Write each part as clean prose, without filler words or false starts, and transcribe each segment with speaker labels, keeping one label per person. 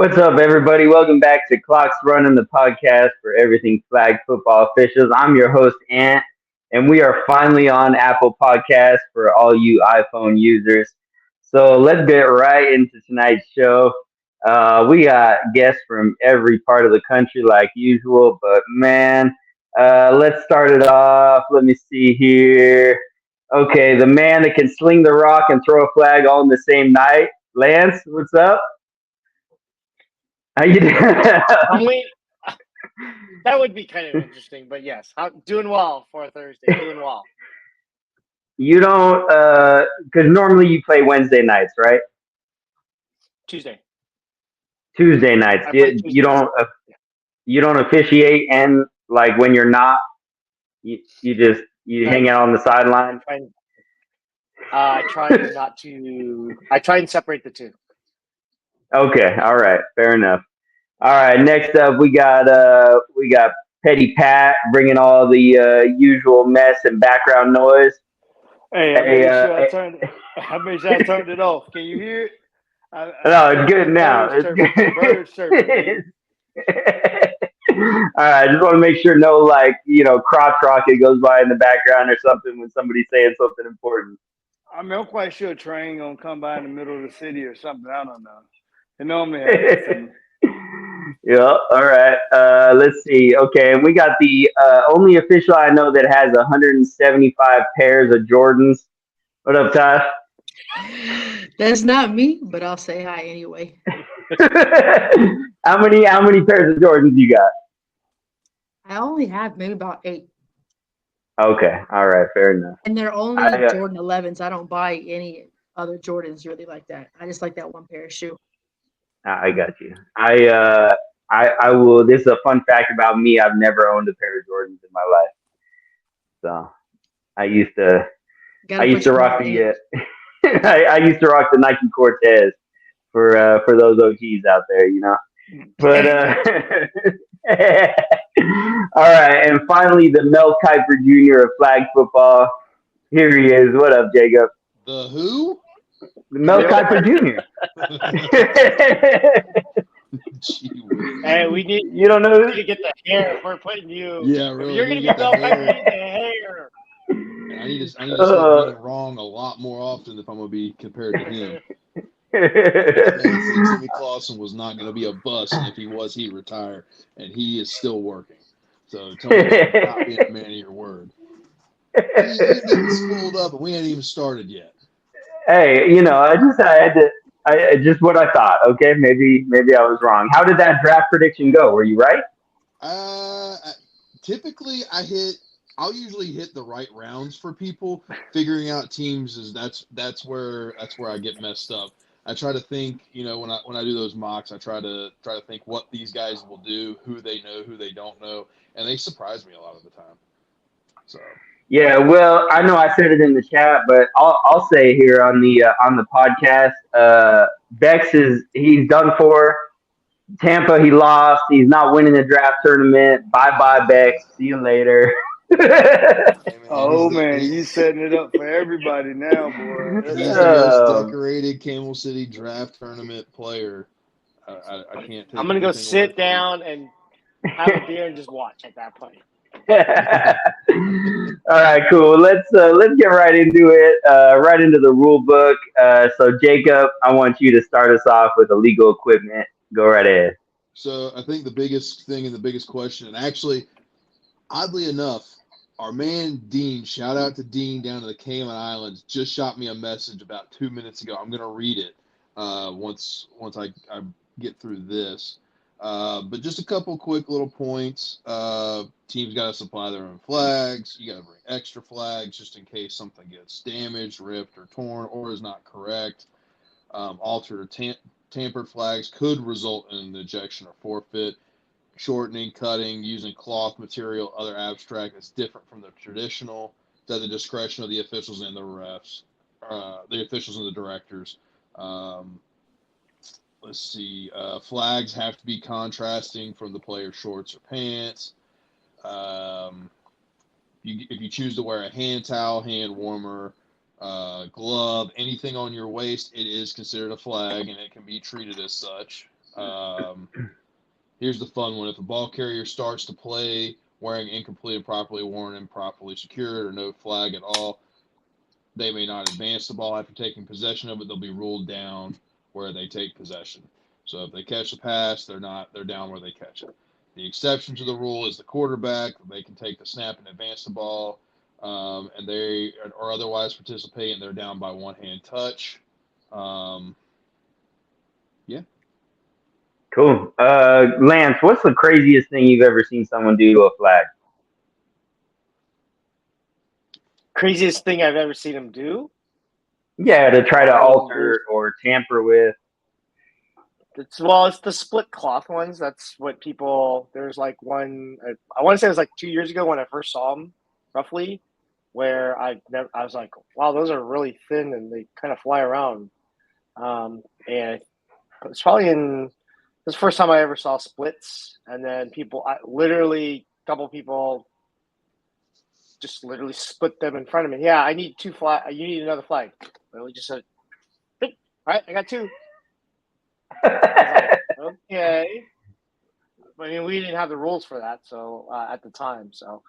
Speaker 1: What's up, everybody? Welcome back to Clocks Running, the podcast for everything flag football officials. I'm your host, Ant, and we are finally on Apple Podcasts for all you iPhone users. So let's get right into tonight's show. We got guests from every part of the country, like usual, but man, let's start it off. Let me see here. Okay, the man that can sling the rock and throw a flag all in the same night. Lance, what's up? How you doing?
Speaker 2: I'm waiting. That would be kind of interesting, but yes, doing well for a Thursday. Doing well.
Speaker 1: You don't, because normally you play Wednesday nights, right?
Speaker 2: Tuesday.
Speaker 1: Tuesday nights.
Speaker 2: I play
Speaker 1: You
Speaker 2: Tuesdays.
Speaker 1: you don't officiate, and like when you're not, you just you
Speaker 2: I
Speaker 1: hang out on the sideline.
Speaker 2: try and I try not to. I try and separate the two.
Speaker 1: Okay, all right, fair enough. All right, next up we got Petty Pat bringing all the usual mess and background noise.
Speaker 3: Hey,
Speaker 1: Hey,
Speaker 3: I made sure I turned it off. Can you hear it? I
Speaker 1: no, it's
Speaker 3: heard
Speaker 1: good
Speaker 3: the
Speaker 1: now.
Speaker 3: birds
Speaker 1: It's
Speaker 3: chirping. The birds chirping, man.
Speaker 1: good. All right, I just want to make sure no crotch rocket goes by in the background or something when somebody's saying something important.
Speaker 3: I mean, I'm quite sure a train gonna come by in the middle of the city or something. I don't know. It normally happens.
Speaker 1: Yeah, all right. Let's see. Okay, and we got the only official I know that has 175 pairs of Jordans. What up, Tosh?
Speaker 4: That's not me, but I'll say hi anyway.
Speaker 1: How many pairs of Jordans you got?
Speaker 4: I only have maybe about 8,
Speaker 1: Okay, all right, fair enough.
Speaker 4: and they're only
Speaker 1: I
Speaker 4: Jordan 11s. I don't buy any other Jordans really like that. I just like that one pair of shoe.
Speaker 1: I got you. I will. This is a fun fact about me. I've never owned a pair of Jordans in my life. So I used to I
Speaker 4: Gotta
Speaker 1: used
Speaker 4: put
Speaker 1: to
Speaker 4: your
Speaker 1: rock
Speaker 4: money
Speaker 1: the
Speaker 4: in.
Speaker 1: I used to rock the Nike Cortez for those OGs out there, you know. But all right, and finally the Mel Kiper Jr. of flag football. Here he is. What up, Jacob?
Speaker 5: The who?
Speaker 1: Mel
Speaker 3: Yep.
Speaker 1: Kiper Jr.
Speaker 5: Gee whiz.
Speaker 2: Hey, we need
Speaker 1: You don't know
Speaker 2: to get the hair. If we're putting you.
Speaker 5: Yeah,
Speaker 2: If
Speaker 5: really.
Speaker 2: you're
Speaker 5: You
Speaker 2: gonna
Speaker 5: get
Speaker 2: be Mel
Speaker 5: the
Speaker 2: Kiper, you
Speaker 5: hair.
Speaker 2: need the hair.
Speaker 5: And I need to start
Speaker 1: Uh,
Speaker 5: getting it wrong a lot more often if I'm gonna be compared to him. Man said Jimmy Clausen was not gonna be a bust, and if he was, he'd retire, and he is still working. So tell me about not being a man of your word. You're getting spooled up, and we ain't even started yet.
Speaker 1: Hey, I had to. Just what I thought. Okay, maybe I was wrong. How did that draft prediction go? Were you right?
Speaker 5: Uh, Typically I'll usually hit the right rounds for people. Figuring out teams is that's where I get messed up. I try to think, when I do those mocks, I try to think what these guys will do, who they know, who they don't know, and they surprise me a lot of the time. So
Speaker 1: Yeah. Well, I know I said it in the chat, but I'll say here on the podcast. Bex he's done for. Tampa, he lost. He's not winning the draft tournament. Bye bye, Bex. See you later.
Speaker 5: hey man,
Speaker 3: Oh man, you setting it up for everybody now, boy.
Speaker 5: he's the most
Speaker 1: um,
Speaker 5: decorated Camel City draft tournament player. I can't
Speaker 2: I'm
Speaker 5: take
Speaker 2: gonna go
Speaker 5: anything away
Speaker 2: sit
Speaker 5: from him.
Speaker 2: down and have a beer and just watch at that point.
Speaker 1: All right, cool. Let's get right into it. Right into the rule book. So Jacob, I want you to start us off with illegal equipment. Go right ahead.
Speaker 5: So I think the biggest thing and the biggest question, and actually, oddly enough, our man Dean, shout out to Dean down in the Cayman Islands, just shot me a message about 2 minutes ago. I'm gonna read it once I get through this. But just a couple quick little points. Teams got to supply their own flags. You got to bring extra flags just in case something gets damaged, ripped, or torn, or is not correct. Altered or tampered flags could result in an ejection or forfeit. Shortening, cutting, using cloth material, other abstract that's different from the traditional. It's at the discretion of the officials and the refs, the officials and the directors. Um, let's see. Flags have to be contrasting from the player's shorts or pants. Um, if you choose to wear a hand towel, hand warmer, glove, anything on your waist, it is considered a flag and it can be treated as such. Here's the fun one. If a ball carrier starts to play wearing incomplete, improperly worn, improperly secured, or no flag at all, they may not advance the ball after taking possession of it. They'll be ruled down where they take possession. So if they catch the pass, they're down where they catch it. The exception to the rule is the quarterback. They can take the snap and advance the ball, and they or otherwise participate, and they're down by one-hand touch.
Speaker 1: Cool. Lance, what's the craziest thing you've ever seen someone do to a flag?
Speaker 2: Craziest thing I've ever seen him do?
Speaker 1: Yeah, to try to alter or tamper with.
Speaker 2: It's the split cloth ones. That's what people. There's like one. I want to say it was like 2 years ago when I first saw them, roughly, where I was like, wow, those are really thin and they kind of fly around. And it's probably this is the first time I ever saw splits, and then a couple people just literally split them in front of me. Yeah, I need 2 flag. You need another flag. Literally just said, all right, I got 2. I was like, okay. I mean, we didn't have the rules for that, so at the time. So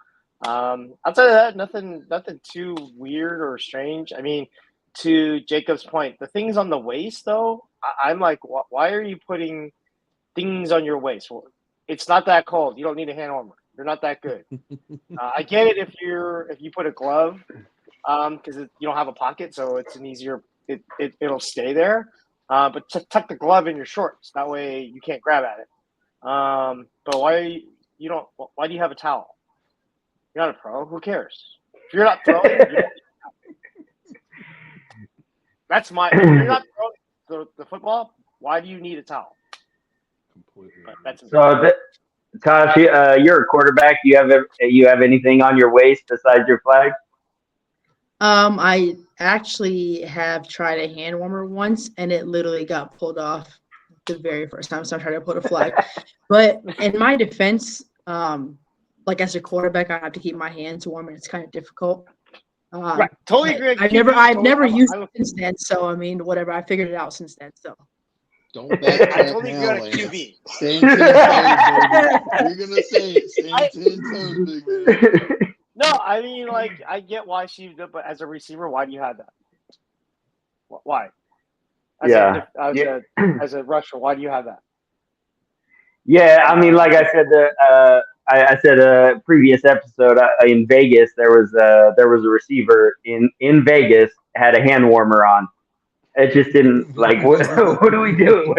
Speaker 2: outside of that, nothing too weird or strange. I mean, to Jacob's point, the things on the waist, though, I'm like, why are you putting things on your waist? Well, it's not that cold. You don't need a hand warmer. You're not that good. I get it if you put a glove, because you don't have a pocket, so it's an easier. It'll stay there. But tuck the glove in your shorts. That way you can't grab at it. But why do you have a towel? You're not a pro. Who cares? If you're not throwing, if you're not throwing the football, why do you need a towel?
Speaker 5: Completely.
Speaker 2: But that's
Speaker 1: So, Tosh, you're a quarterback. You have anything on your waist besides your flag?
Speaker 4: I actually have tried a hand warmer once, and it literally got pulled off the very first time. So I tried to put a flag. But in my defense, like as a quarterback, I have to keep my hands warm, and it's kind of difficult.
Speaker 2: right. Totally agree.
Speaker 4: I've never used it since then. So I mean, whatever. I figured it out since then. So.
Speaker 5: Don't backtrack
Speaker 2: I totally
Speaker 5: now,
Speaker 2: agree on a
Speaker 5: Lance.
Speaker 2: QB.
Speaker 5: Stand 10 toes, baby. You're gonna say it. Stand 10 toes, big man.
Speaker 2: No, I mean, like, I get why she did, but as a receiver, why do you have that? Why? As a rusher, why do you have that?
Speaker 1: Yeah, I mean, like I said, I said a previous episode in Vegas, there was a receiver in Vegas had a hand warmer on. It just didn't like. What do we do?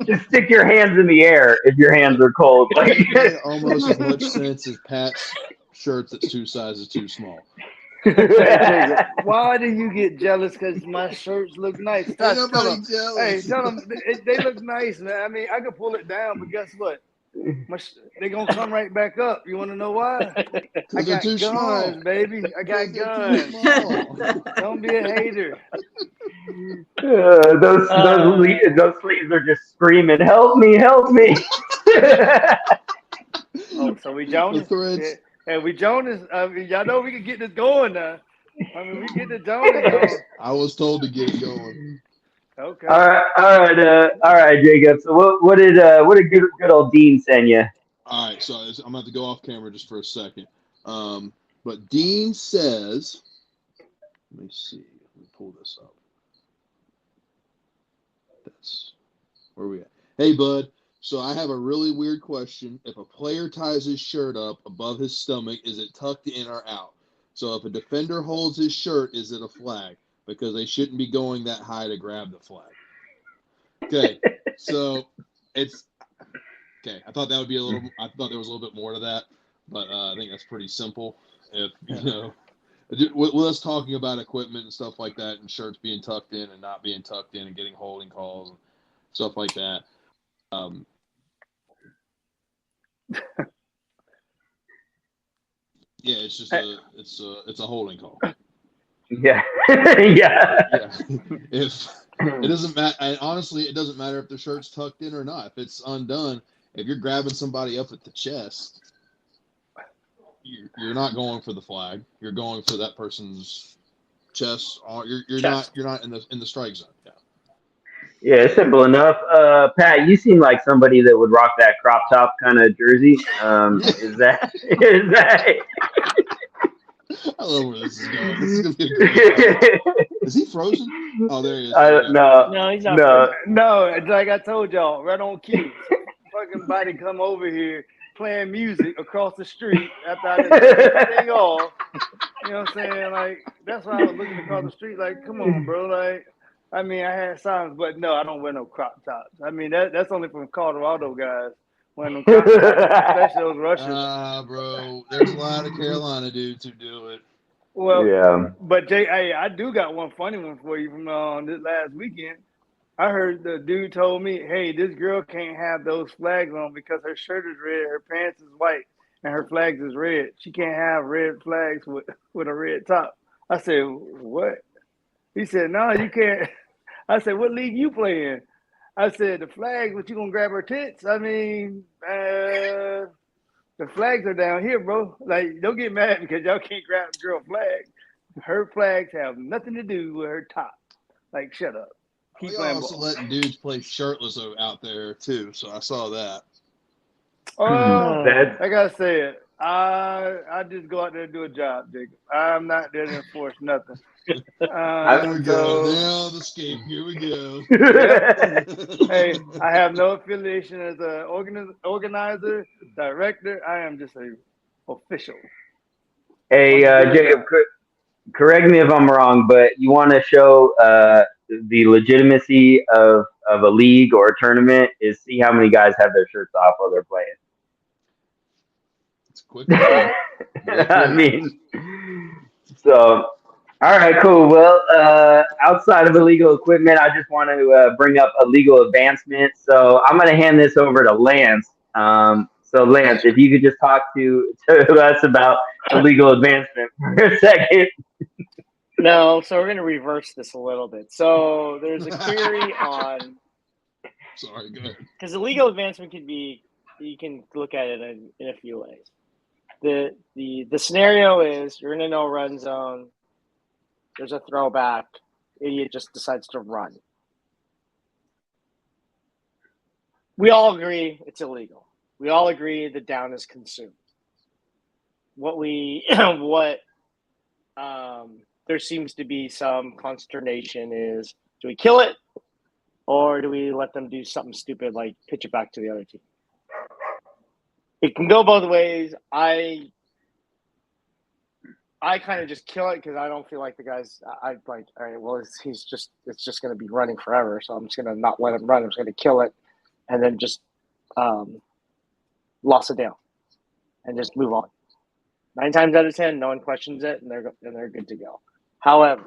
Speaker 1: Just stick your hands in the air if your hands are cold. Like,
Speaker 5: It made almost as much sense as Pat's shirts that's 2 sizes too small.
Speaker 3: Why do you get jealous because my shirts look nice?
Speaker 5: Ain't
Speaker 3: Tell
Speaker 5: nobody
Speaker 3: them,
Speaker 5: jealous.
Speaker 3: hey, tell them they look nice, man. I mean, I could pull it down, but guess what? They're going to come right back up. You want to know why? I
Speaker 5: They're
Speaker 3: got
Speaker 5: too
Speaker 3: guns,
Speaker 5: small.
Speaker 3: baby. I got
Speaker 5: They're too
Speaker 3: guns.
Speaker 5: small.
Speaker 3: Don't be a hater.
Speaker 1: those sleeves are just screaming, "Help me! Help me!"
Speaker 3: Oh, so we Jonas?
Speaker 5: Threads.
Speaker 3: Yeah, we Jonas. I mean, y'all know we can get this going now. I mean, we get the Jonas going.
Speaker 5: I was told to get it going.
Speaker 3: Okay.
Speaker 1: All right, Jacob. So what did good old Dean send you?
Speaker 5: All right, so I'm going to have to go off camera just for a second. But Dean says, let me see. Let me pull this up. That's where we at. Hey, bud. So I have a really weird question. If a player ties his shirt up above his stomach, is it tucked in or out? So if a defender holds his shirt, is it a flag? Because they shouldn't be going that high to grab the flag. Okay, so it's okay. I thought there was a little bit more to that, but I think that's pretty simple. If with us talking about equipment and stuff like that, and shirts being tucked in and not being tucked in, and getting holding calls and stuff like that. Yeah, it's just it's a holding call.
Speaker 1: Yeah, yeah.
Speaker 5: If it doesn't matter, and honestly, it doesn't matter if the shirt's tucked in or not. If it's undone, if you're grabbing somebody up at the chest, you're not going for the flag. You're going for that person's chest. You're not in the strike zone. Yeah.
Speaker 1: Yeah, it's simple enough. Pat, you seem like somebody that would rock that crop top kind of jersey. Is that is that?
Speaker 5: I love where this is going. This is gonna be a great podcast. Is he frozen? Oh, there he is.
Speaker 1: I
Speaker 5: There we
Speaker 1: don't
Speaker 5: go.
Speaker 1: know.
Speaker 2: No, he's not.
Speaker 1: No.
Speaker 3: No, it's like I told y'all, right on cue. Fucking body come over here playing music across the street after I done cut everything off. You know what I'm saying? Like, that's why I was looking across the street like, come on, bro. Like, I mean, I had signs, but no, I don't wear no crop tops. I mean, that's only from Colorado guys wearing them crop tops, especially those Russians.
Speaker 5: Bro, there's a lot of Carolina dudes who do it.
Speaker 3: Well,
Speaker 1: Yeah.
Speaker 3: but Jay, hey, I do got one funny one for you from this last weekend. I heard the dude told me, "Hey, this girl can't have those flags on because her shirt is red, her pants is white, and her flags is red. She can't have red flags with a red top." I said, "What?" He said, "No, you can't." I said, "What league you play in?" I said, "The flags, but you gonna grab her tits?" I mean, the flags are down here, bro. Like, don't get mad because y'all can't grab the girl flag. Her flags have nothing to do with her top. Like, shut up. Keep
Speaker 5: We
Speaker 3: playing
Speaker 5: also
Speaker 3: ball.
Speaker 5: letting dudes play shirtless out there too, so I saw that.
Speaker 1: That
Speaker 3: Like I said, I just go out there and do a job, Jacob. I'm not there to enforce nothing.
Speaker 5: There we go.
Speaker 3: So,
Speaker 5: Now the escape. Here we go.
Speaker 3: yep. Hey, I have no affiliation as an organizer, director. I am just a official.
Speaker 1: Hey,
Speaker 3: Want to do a
Speaker 1: Jacob,
Speaker 3: job.
Speaker 1: correct me if I'm wrong, but you want to show the legitimacy of a league or a tournament is see how many guys have their shirts off while they're playing.
Speaker 5: It's a quick one. Real
Speaker 1: I
Speaker 5: quick.
Speaker 1: mean, so all right, cool. Well, outside of illegal equipment, I just want to bring up illegal advancement. So I'm going to hand this over to Lance. So Lance, if you could just talk to us about illegal advancement for a second.
Speaker 2: No, so we're going to reverse this a little bit. So there's a query on
Speaker 5: Sorry, go ahead.
Speaker 2: because illegal advancement can be you can look at it in a few ways. The scenario is you're in a no run zone. There's a throwback. Idiot just decides to run. We all agree it's illegal. We all agree the down is consumed. There seems to be some consternation is, do we kill it or do we let them do something stupid like pitch it back to the other team? It can go both ways. I kind of just kill it because I don't feel like the guys. I like, all right, well, it's just going to be running forever, so I'm just going to not let him run. I'm just going to kill it, and then just loss it down, and just move on. 9 times out of 10, no one questions it, and they're good to go. However,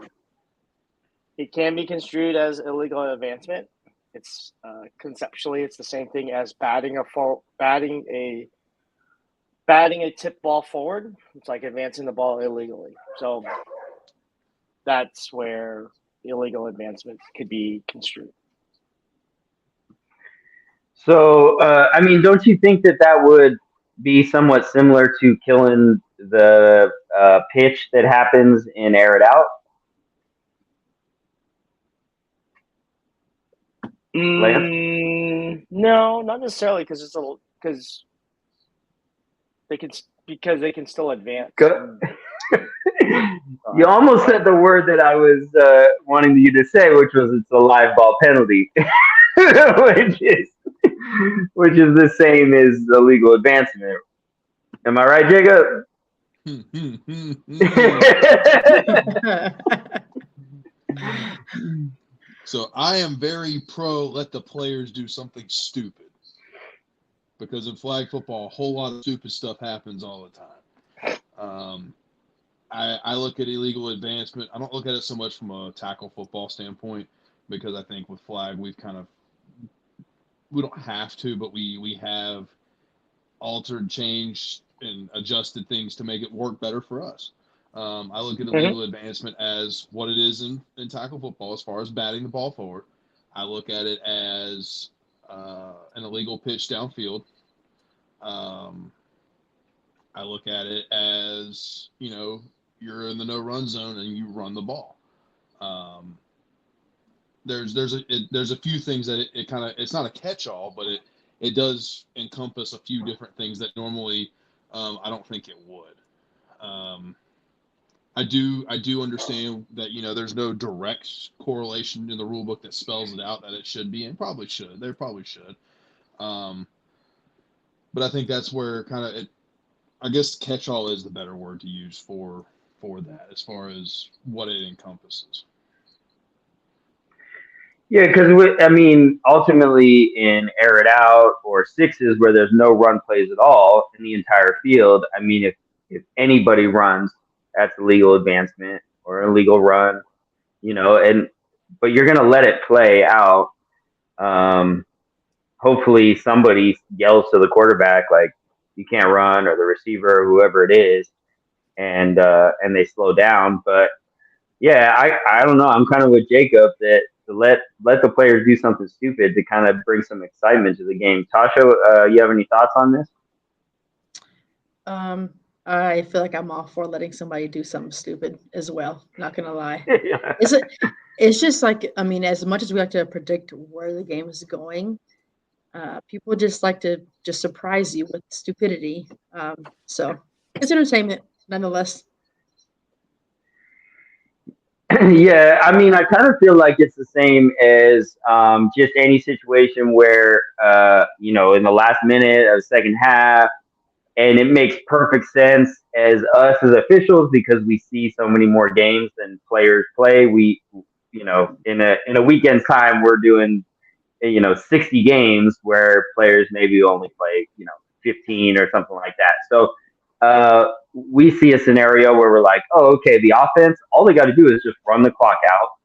Speaker 2: it can be construed as illegal advancement. It's conceptually, it's the same thing as batting a tip ball forward. It's like advancing the ball illegally. So that's where illegal advancement could be construed.
Speaker 1: So, I mean, don't you think that would be somewhat similar to killing the pitch that happens in air it out? Lance?
Speaker 2: No, not necessarily because they can still advance.
Speaker 1: Go- You almost said the word that I was wanting you to say, which was it's a live ball penalty, which is the same as illegal advancement. Am I right, Jacob?
Speaker 5: So I am very pro let the players do something stupid. Because in flag football, a whole lot of stupid stuff happens all the time. I look at illegal advancement. I don't look at it so much from a tackle football standpoint because I think with flag we don't have to, but we have altered, changed, and adjusted things to make it work better for us. I look at illegal advancement as what it is in tackle football as far as batting the ball forward. I look at it as an illegal pitch downfield. I look at it as, you're in the no-run zone and you run the ball. there's a few things that it kind of, it's not a catch-all, but it does encompass a few different things that normally I don't think it would. I do understand that, there's no direct correlation in the rule book that spells it out that it should be, and probably should. There probably should. But I think that's where kind of I guess catch-all is the better word to use for that, as far as what it encompasses.
Speaker 1: Yeah, because ultimately in air it out or sixes where there's no run plays at all in the entire field, if anybody runs, that's a legal advancement or a legal run, but you're gonna let it play out. Hopefully somebody yells to the quarterback like you can't run, or the receiver, or whoever it is, and they slow down. But yeah, I don't know. I'm kind of with Jacob that to let the players do something stupid to kind of bring some excitement to the game. Tasha, you have any thoughts on this?
Speaker 4: I feel like I'm all for letting somebody do something stupid as well. Not gonna lie.
Speaker 1: Yeah.
Speaker 4: It's just like, as much as we like to predict where the game is going, people just like to just surprise you with stupidity. So it's entertainment nonetheless.
Speaker 1: Yeah, I kind of feel like it's the same as just any situation where, in the last minute of the second half, and it makes perfect sense as us as officials because we see so many more games than players play. We, in a weekend's time, we're doing 60 games where players maybe only play 15 or something like that. So we see a scenario where we're like, oh, okay, the offense, all they got to do is just run the clock out,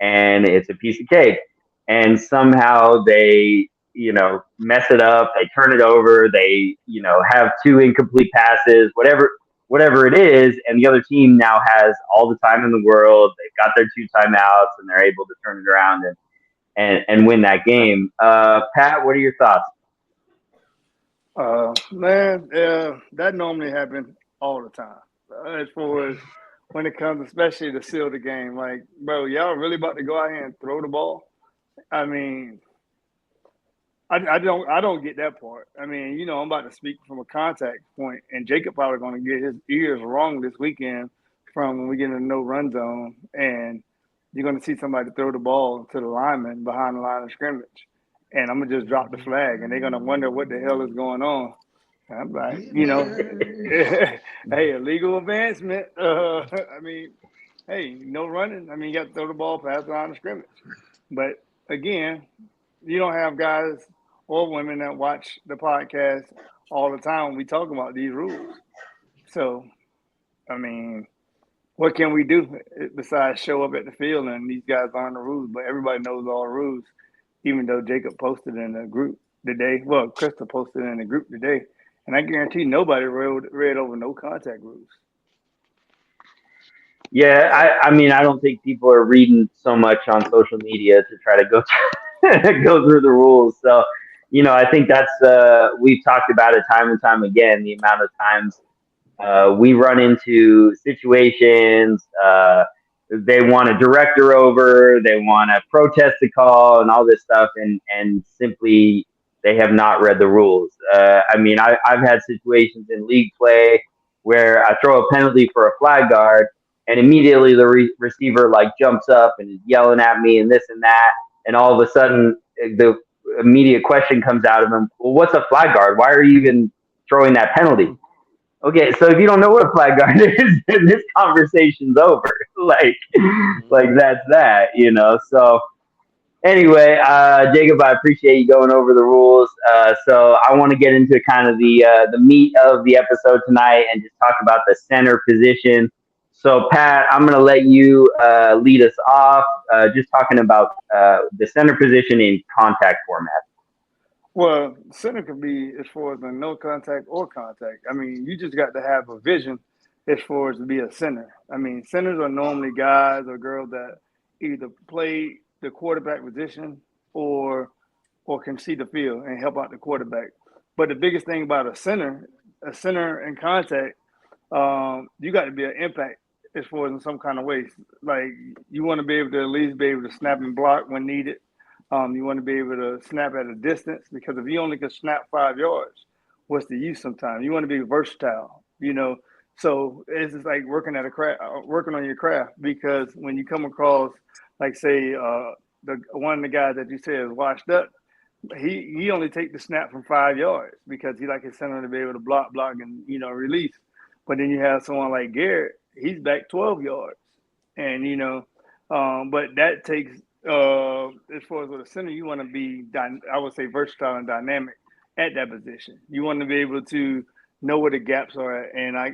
Speaker 1: and it's a piece of cake. And somehow they mess it up, they turn it over, they have two incomplete passes, whatever it is, and the other team now has all the time in the world. They've got their two timeouts, and they're able to turn it around and win that game. Pat, what are your thoughts?
Speaker 3: Man, that normally happens all the time. As far as when it comes, especially to seal the game, like, bro, y'all really about to go out here and throw the ball? I don't get that part. I'm about to speak from a contact point, and Jacob probably going to get his ears wrong this weekend from when we get in a no run zone, and you're going to see somebody throw the ball to the lineman behind the line of scrimmage, and I'm gonna just drop the flag, and they're gonna wonder what the hell is going on. I'm like, hey, illegal advancement. Hey, no running. You got to throw the ball past the line of scrimmage. But again, you don't have guys or women that watch the podcast all the time when we talk about these rules. So, what can we do besides show up at the field and these guys learn the rules? But everybody knows all the rules, even though Jacob posted in the group today. Well, Krista posted in the group today. And I guarantee nobody read over no contact rules.
Speaker 1: Yeah, I don't think people are reading so much on social media to try to go through the rules. So, I think that's we've talked about it time and time again. The amount of times we run into situations. They want a director over. They want to protest the call and all this stuff, and simply they have not read the rules. I've had situations in league play where I throw a penalty for a flag guard, and immediately the receiver jumps up and is yelling at me and this and that, and all of a sudden the immediate question comes out of him: well, what's a flag guard? Why are you even throwing that penalty? Okay, so if you don't know what a flag guard is, then this conversation's over. That's that, So anyway, Jacob, I appreciate you going over the rules. So I want to get into kind of the meat of the episode tonight and just talk about the center position. So Pat, I'm going to let you lead us off, just talking about the center position in contact format.
Speaker 3: Well, center could be as far as the no contact or contact. You just got to have a vision as far as to be a center. Centers are normally guys or girls that either play the quarterback position or can see the field and help out the quarterback. But the biggest thing about a center in contact, you got to be an impact as far as in some kind of ways. Like you want to be able to at least be able to snap and block when needed. You want to be able to snap at a distance because if you only can snap 5 yards, what's the use sometimes? You want to be versatile, So it's just like working at a craft, working on your craft because when you come across, like say, the one of the guys that you said is washed up, he only take the snap from 5 yards because he like his center to be able to block and release. But then you have someone like Garrett, he's back 12 yards, and but that takes as far as with a center, you want to be I would say versatile and dynamic at that position. You want to be able to know where the gaps are at, and I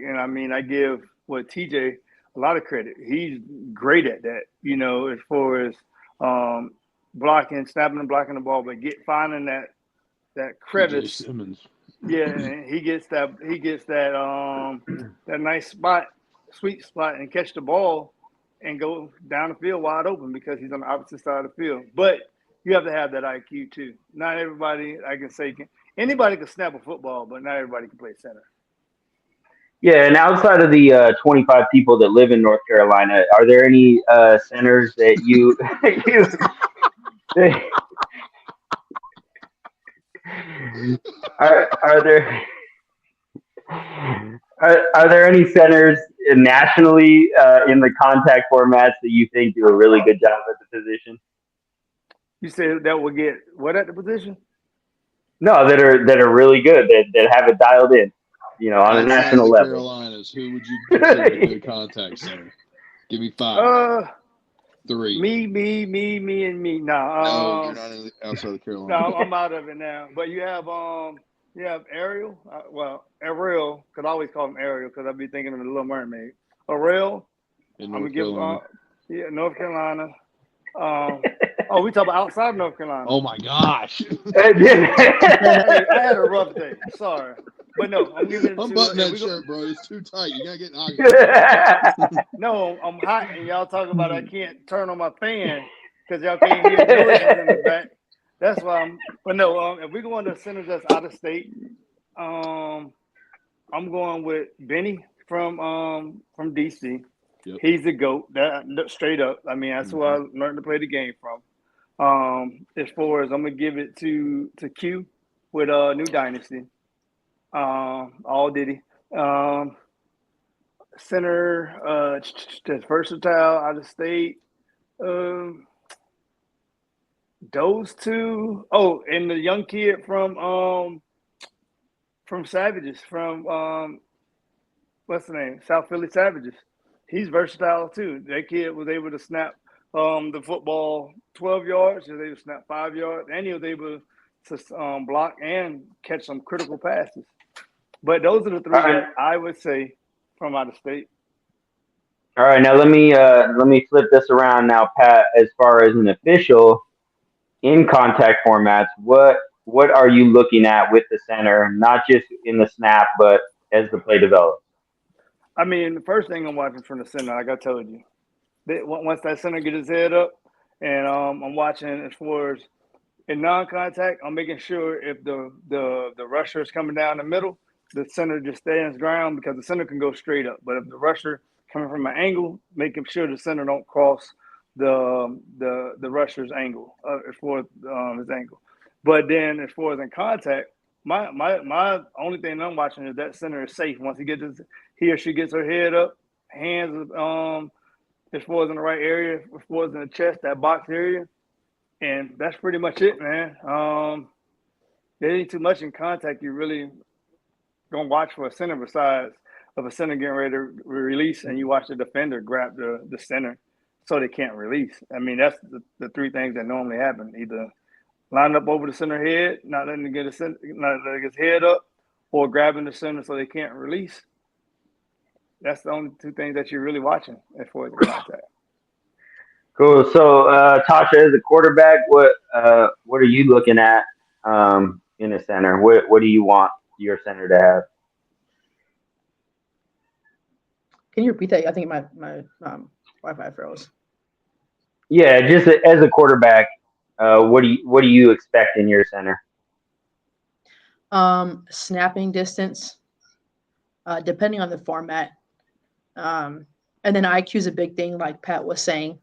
Speaker 3: give TJ a lot of credit. He's great at that. As far as blocking, snapping and blocking the ball, but finding that crevice.
Speaker 5: TJ Simmons.
Speaker 3: Yeah, and he gets that that nice spot, sweet spot, and catch the ball and go down the field wide open because he's on the opposite side of the field. But you have to have that IQ too. Not everybody, I can say, anybody can snap a football, but not everybody can play center.
Speaker 1: Yeah, and outside of the 25 people that live in North Carolina, are there any centers that you are there are there any centers nationally in the contact formats that you think do a really good job at the position?
Speaker 3: You said that will get what at the position?
Speaker 1: No, that are really good that have it dialed in, on a
Speaker 5: Outside
Speaker 1: national
Speaker 5: the
Speaker 1: level.
Speaker 5: Carolinas, who would you consider a good contact center? Give me 5. 3.
Speaker 3: Me, and me.
Speaker 5: No, you're not outside the Carolinas.
Speaker 3: No, I'm out of it now. But you have Ariel. Ariel, could always call him Ariel because I'd be thinking of the Little Mermaid. Ariel.
Speaker 5: In
Speaker 3: I'm
Speaker 5: North
Speaker 3: gonna
Speaker 5: Carolina.
Speaker 3: North Carolina. We talk about outside North Carolina.
Speaker 5: Oh my gosh!
Speaker 3: Hey, I had a rough day. Sorry, but no, I'm giving it to.
Speaker 5: Unbutton that shirt, bro. It's too tight. You gotta get in
Speaker 3: No, I'm hot, and y'all talking about I can't turn on my fan because y'all can't hear the noises in the back. That's why But no, if we go on to centers that's out of state, I'm going with Benny from DC.
Speaker 5: Yep.
Speaker 3: He's the GOAT. That straight up. I mean, that's who I learned to play the game from. As far as I'm gonna give it to Q with New Dynasty. All Diddy. Center that's versatile out of state. Those two. Oh, and the young kid from Savages, from what's the name? South Philly Savages. He's versatile too. That kid was able to snap the football 12 yards. He was able to snap 5 yards, and he was able to block and catch some critical passes. But those are the 3 that I would say from out of state.
Speaker 1: All right, now let me flip this around now, Pat. As far as an official in contact formats, what are you looking at with the center, not just in the snap, but as the play develops?
Speaker 3: I mean, the first thing I'm watching from the center, like I told you, once that center gets his head up, and I'm watching as far as in non-contact, I'm making sure if the rusher is coming down the middle, the center just stands ground because the center can go straight up. But if the rusher coming from an angle, making sure the center don't cross the rusher's angle as far as his angle. But then as far as in contact, my only thing I'm watching is that center is safe once he or she gets her head up, hands as far as in the right area, as far as in the chest, that box area, and that's pretty much it, man. There ain't too much in contact you really gonna watch for a center besides of a center getting ready to release and you watch the defender grab the center so they can't release. I mean, that's the 3 things that normally happen: either line up over the center head, not letting him get his head up, or grabbing the center so they can't release. That's the only 2 things that you're really watching as far as the contact.
Speaker 1: Cool. So, Tasha, as a quarterback, what are you looking at in a center? What do you want your center to have?
Speaker 4: Can you repeat that? I think my Wi-Fi froze.
Speaker 1: Yeah, just as a quarterback, what do you expect in your center?
Speaker 4: Snapping distance, depending on the format. And then IQ is a big thing, like Pat was saying.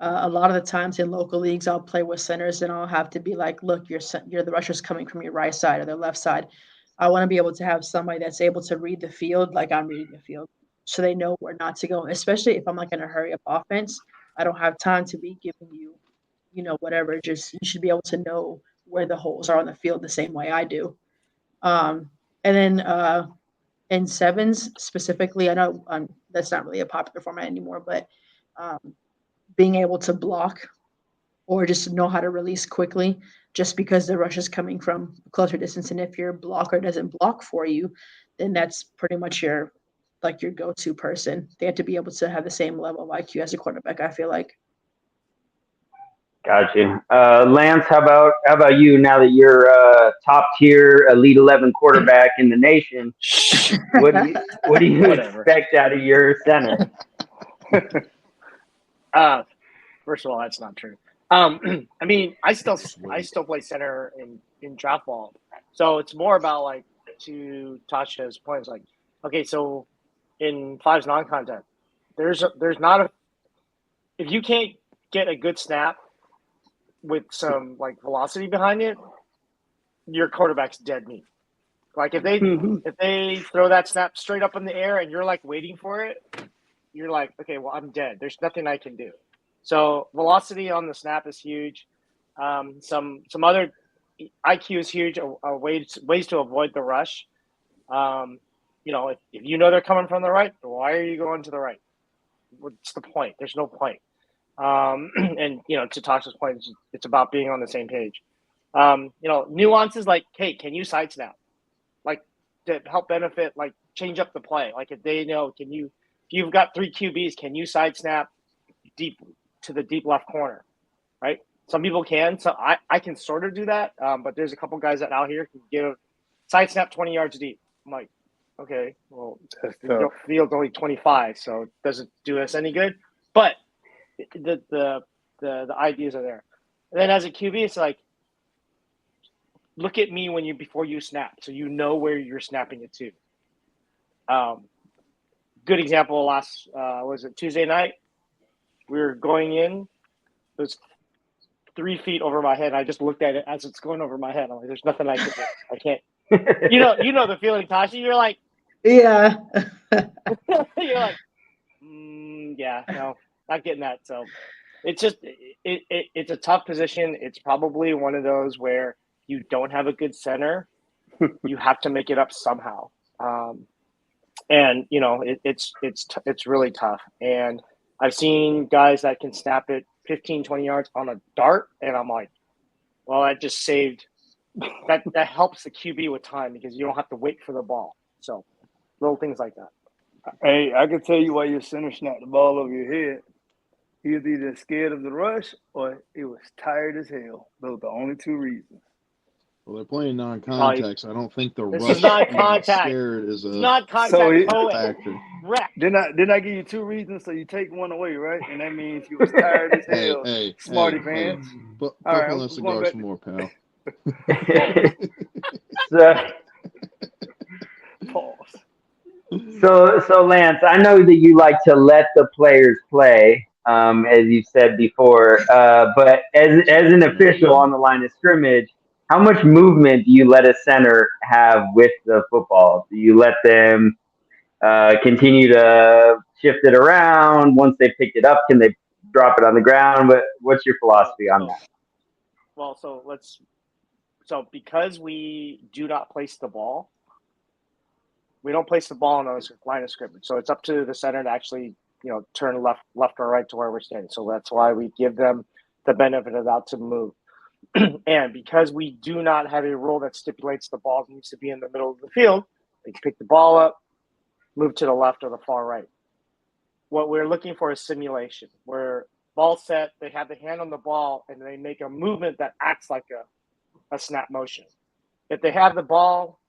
Speaker 4: A lot of the times in local leagues, I'll play with centers, and I'll have to be like, "Look, you're the rusher's coming from your right side or the left side." I want to be able to have somebody that's able to read the field like I'm reading the field, so they know where not to go. Especially if I'm like in a hurry up offense, I don't have time to be giving you, whatever. Just you should be able to know where the holes are on the field the same way I do. And then in sevens specifically, I know that's not really a popular format anymore, but um, being able to block or just know how to release quickly just because the rush is coming from a closer distance. And if your blocker doesn't block for you, then that's pretty much your go-to person. They have to be able to have the same level of IQ as a quarterback, I feel like.
Speaker 1: Gotcha. Lance, how about you? Now that you're top tier Elite 11 quarterback in the nation, what do you
Speaker 2: Whatever.
Speaker 1: expect out of your center?
Speaker 2: First of all, that's not true. I mean, I still play center in draft ball, so it's more about like to Tasha's points. Like, okay, so in fives non-contact, there's not a if you can't get a good snap with some like velocity behind it, your quarterback's dead meat. Like if they throw that snap straight up in the air and you're like waiting for it, you're like, okay, well, I'm dead. There's nothing I can do. So velocity on the snap is huge. Some other IQ is huge. Ways to avoid the rush. If you know they're coming from the right, why are you going to the right? What's the point? There's no point. And to Tasha's point, it's about being on the same page. Nuances like, hey, can you side snap? Like to help benefit, like change up the play. Like if they know, if you've got 3 QBs, can you side snap deep to the deep left corner, right? Some people can. So I can sort of do that. But there's a couple guys that out here can give side snap 20 yards deep. I'm like, okay, well, the field's only 25, so it doesn't do us any good. But the ideas are there. And then as a QB, it's like, look at me before you snap, so you know where you're snapping it to. Good example. Last was it Tuesday night? We were going in. It was 3 feet over my head. I just looked at it as it's going over my head. I'm like, there's nothing I can do. I can't. You know the feeling, Tasha. You're like,
Speaker 4: Yeah.
Speaker 2: you're like, yeah, no, not getting that. So it's just it's a tough position. It's probably one of those where you don't have a good center. You have to make it up somehow. And it's really tough. And I've seen guys that can snap it 15, 20 yards on a dart, and I'm like, well, that just saved that helps the QB with time because you don't have to wait for the ball. So little things like that.
Speaker 3: Hey, I can tell you why your center snapped the ball over your head. He was either scared of the rush or he was tired as hell. Those are the only 2 reasons.
Speaker 5: Well, they're playing non-contact, so I don't think the
Speaker 2: This
Speaker 5: rush
Speaker 2: is not contact.
Speaker 5: scared is
Speaker 2: It's
Speaker 5: a
Speaker 2: not contact.
Speaker 3: So
Speaker 5: factor.
Speaker 2: Wreck.
Speaker 3: Didn't I give you 2 reasons? So you take one away, right? And that means you was tired as hell. Smarty pants.
Speaker 5: Buckle
Speaker 3: All right,
Speaker 5: on
Speaker 3: I'm
Speaker 5: cigars
Speaker 3: going
Speaker 5: some more, pal.
Speaker 3: Pause.
Speaker 1: So Lance, I know that you like to let the players play, as you said before. But as an official on the line of scrimmage, how much movement do you let a center have with the football? Do you let them continue to shift it around? Once they picked it up, can they drop it on the ground? What's your philosophy on that?
Speaker 2: Well, so because we do not place the ball, we don't place the ball on the line of scrimmage. So it's up to the center to actually, turn left or right to where we're standing. So that's why we give them the benefit of that to move. And because we do not have a rule that stipulates the ball needs to be in the middle of the field, they can pick the ball up, move to the left or the far right. What we're looking for is simulation, where ball set, they have the hand on the ball, and they make a movement that acts like a snap motion. If they have the ball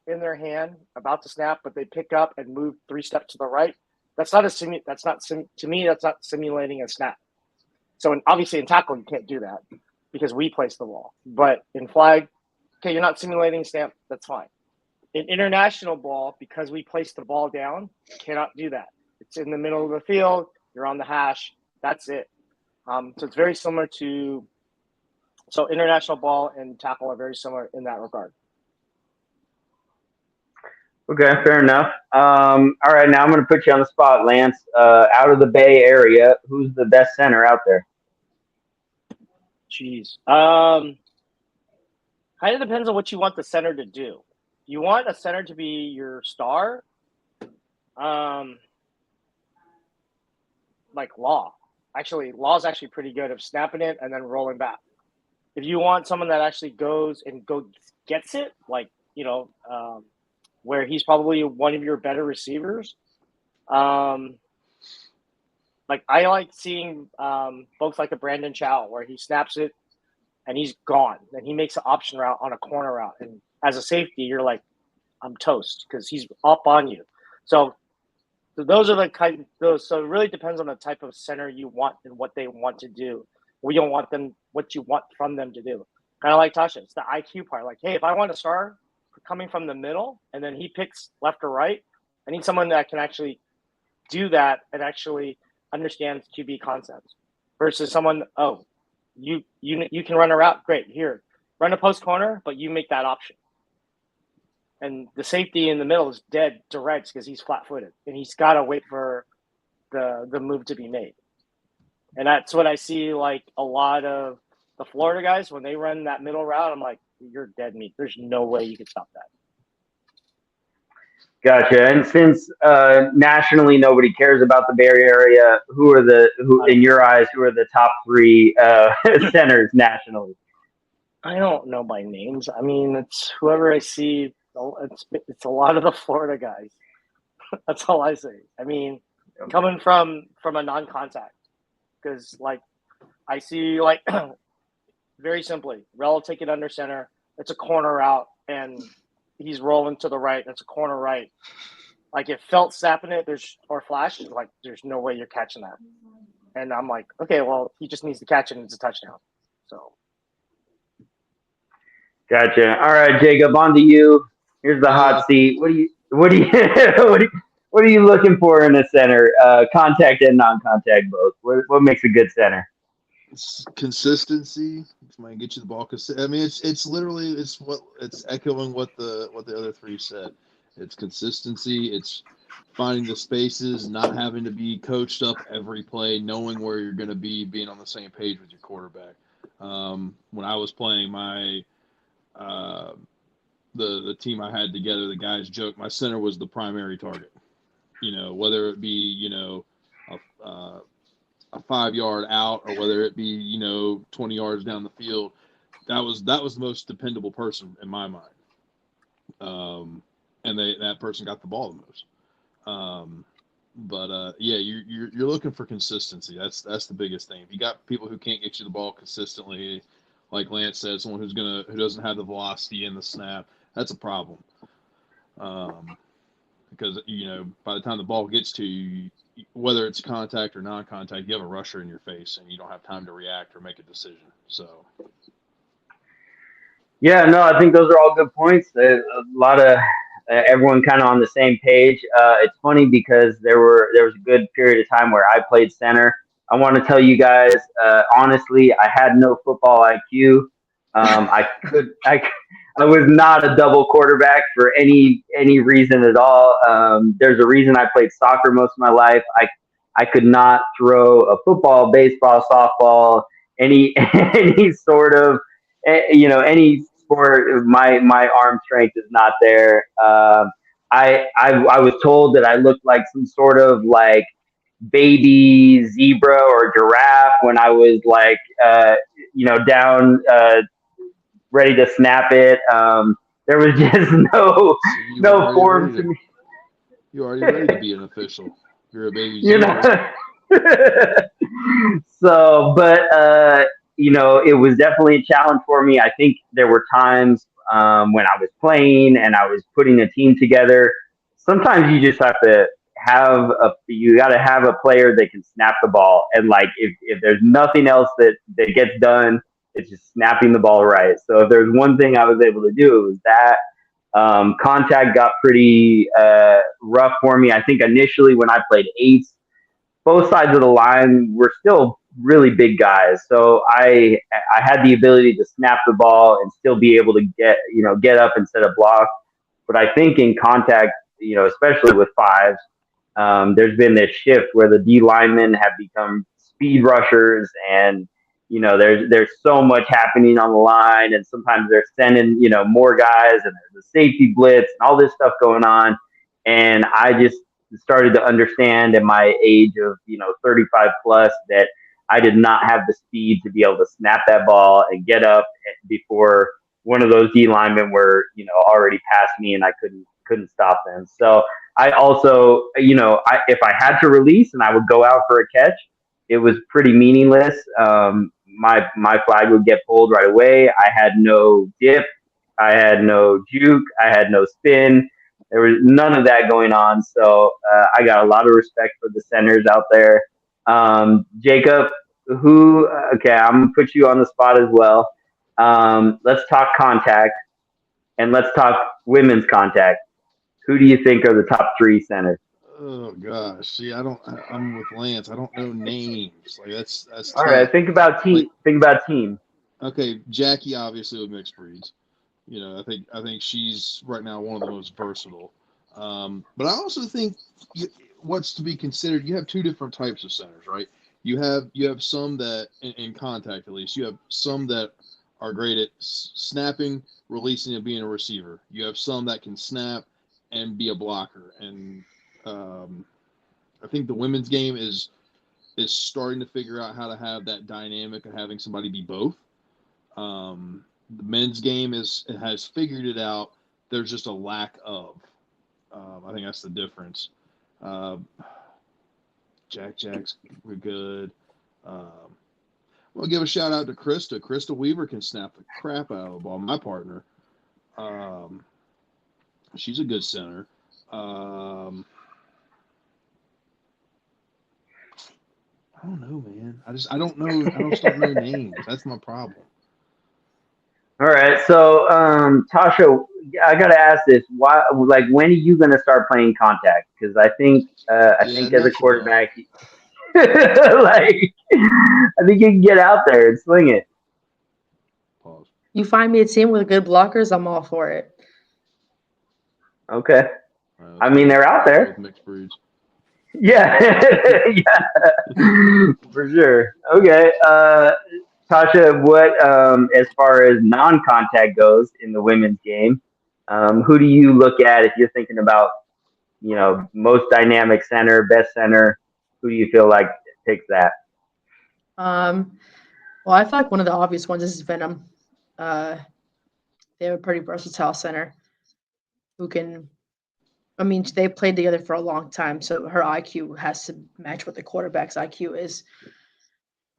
Speaker 2: in their hand about to snap, but they pick up and move 3 steps to the right, that's not simulating a snap. So obviously in tackle, you can't do that because we place the ball. But in flag, okay, you're not simulating snap, that's fine. In international ball, because we place the ball down, you cannot do that. It's in the middle of the field. You're on the hash. That's it. So it's very similar to. So international ball and tackle are very similar in that regard.
Speaker 1: Okay, fair enough. All right, now I'm going to put you on the spot, Lance. Out of the Bay Area, who's the best center out there?
Speaker 2: Jeez. Kind of depends on what you want the center to do. You want a center to be your star. Like Law. Actually, Law's actually pretty good at snapping it and then rolling back. If you want someone that actually goes and gets it, like, where he's probably one of your better receivers. Like I like seeing folks like a Brandon Chow where he snaps it and he's gone. Then he makes an option route on a corner route. And as a safety, you're like, I'm toast because he's up on you. So those are the kind those. So it really depends on the type of center you want and what they want to do. We don't want them what you want from them to do. Kind of like Tasha, it's the IQ part. Like, hey, if I want a star coming from the middle and then he picks left or right, I need someone that can actually do that and actually understands QB concepts versus someone, you can run a route, great, here, run a post corner, but you make that option. And the safety in the middle is dead to rights because he's flat-footed and he's got to wait for the move to be made. And that's what I see like a lot of the Florida guys when they run that middle route. I'm like, you're dead meat. There's no way you can stop that.
Speaker 1: Gotcha. And since nationally nobody cares about the Bay Area, who in your eyes, who are the top three centers nationally?
Speaker 2: I don't know by names. I mean, it's whoever I see. It's a lot of the Florida guys. That's all I say. I mean, coming from a non-contact, because like I see like very simply, Rel take it under center. It's a corner out, and he's rolling to the right. That's a corner right. Like if Felt snapping it, or Flash, like there's no way you're catching that. And I'm like, okay, well, he just needs to catch it and it's a touchdown. So.
Speaker 1: Gotcha. All right, Jacob, on to you. Here's the hot seat. What are you what are you looking for in a center? Contact and non-contact both. What makes a good center?
Speaker 5: It's consistency. Somebody get you the ball. I mean, it's literally it's echoing what the other three said. It's consistency. It's finding the spaces, not having to be coached up every play, knowing where you're going to be, being on the same page with your quarterback. When I was playing my the team I had together, the guys joked my center was the primary target. Whether it be a 5-yard out or whether it be 20 yards down the field, that was the most dependable person in my mind. And that person got the ball the most. You're looking for consistency. That's the biggest thing. If you got people who can't get you the ball consistently, like Lance said, someone who doesn't have the velocity in the snap, that's a problem. Because by the time the ball gets to you, whether it's contact or non-contact, you have a rusher in your face and you don't have time to react or make a decision. So.
Speaker 1: Yeah, no, I think those are all good points. A lot of everyone kind of on the same page. It's funny because there was a good period of time where I played center. I want to tell you guys, honestly, I had no football IQ. I was not a double quarterback for any reason at all. There's a reason I played soccer most of my life. I could not throw a football, baseball, softball, any sort of any sport. My arm strength is not there. I was told that I looked like some sort of like baby zebra or giraffe when I was like down ready to snap it. There was just no form to me.
Speaker 5: You're already ready to be an official. You're a baby zebra.
Speaker 1: So, but it was definitely a challenge for me. I think there were times when I was playing and I was putting a team together. Sometimes you just have to have a player that can snap the ball, and like if there's nothing else that gets done, it's just snapping the ball right. So if there's one thing I was able to do, it was that. Contact got pretty rough for me. I think initially when I played eights, both sides of the line were still really big guys. So I had the ability to snap the ball and still be able to get up instead of block. But I think in contact, especially with fives, there's been this shift where the D linemen have become speed rushers, and there's so much happening on the line, and sometimes they're sending more guys, and there's a safety blitz and all this stuff going on, and I just started to understand at my age of 35 plus that I did not have the speed to be able to snap that ball and get up before one of those D linemen were already past me, and I couldn't stop them. So I also, if I had to release and I would go out for a catch, it was pretty meaningless. My flag would get pulled right away. I had no dip, I had no juke, I had no spin. There was none of that going on. So I got a lot of respect for the centers out there. Jacob, okay, I'm gonna put you on the spot as well. Let's talk contact, and let's talk women's contact. Who do you think are the top three centers?
Speaker 5: Oh gosh, see, I'm with Lance. I don't know names. Like that's
Speaker 1: All
Speaker 5: tough.
Speaker 1: right. Think about team.
Speaker 5: Like,
Speaker 1: think about team.
Speaker 5: Okay, Jackie obviously with mixed breeds. I think she's right now one of the most versatile. But I also think what's to be considered. You have two different types of centers, right? You have some that in contact at least. You have some that are great at snapping, releasing, and being a receiver. You have some that can snap and be a blocker. And I think the women's game is starting to figure out how to have that dynamic of having somebody be both. The men's game has figured it out. There's just a lack of. I think that's the difference. Jack's good. We'll give a shout out to Krista. Krista Weaver can snap the crap out of the ball. My partner. She's a good center. I don't know, man. I don't know. I just don't know names. That's my problem.
Speaker 1: All right. So, Tasha, I gotta ask this: why? Like, when are you gonna start playing contact? Because I think as a quarterback, like, I think you can get out there and swing it.
Speaker 5: Pause.
Speaker 4: You find me a team with good blockers, I'm all for it.
Speaker 1: Okay. I mean, they're out there.
Speaker 5: Mixed breeds.
Speaker 1: Yeah. Yeah. For sure. Okay. Tasha, what as far as non-contact goes in the women's game, who do you look at if you're thinking about, most dynamic center, best center? Who do you feel like takes that?
Speaker 4: Well, I feel like one of the obvious ones is Venom. They have a pretty versatile center who can. I mean, they played together for a long time, so her IQ has to match what the quarterback's IQ is.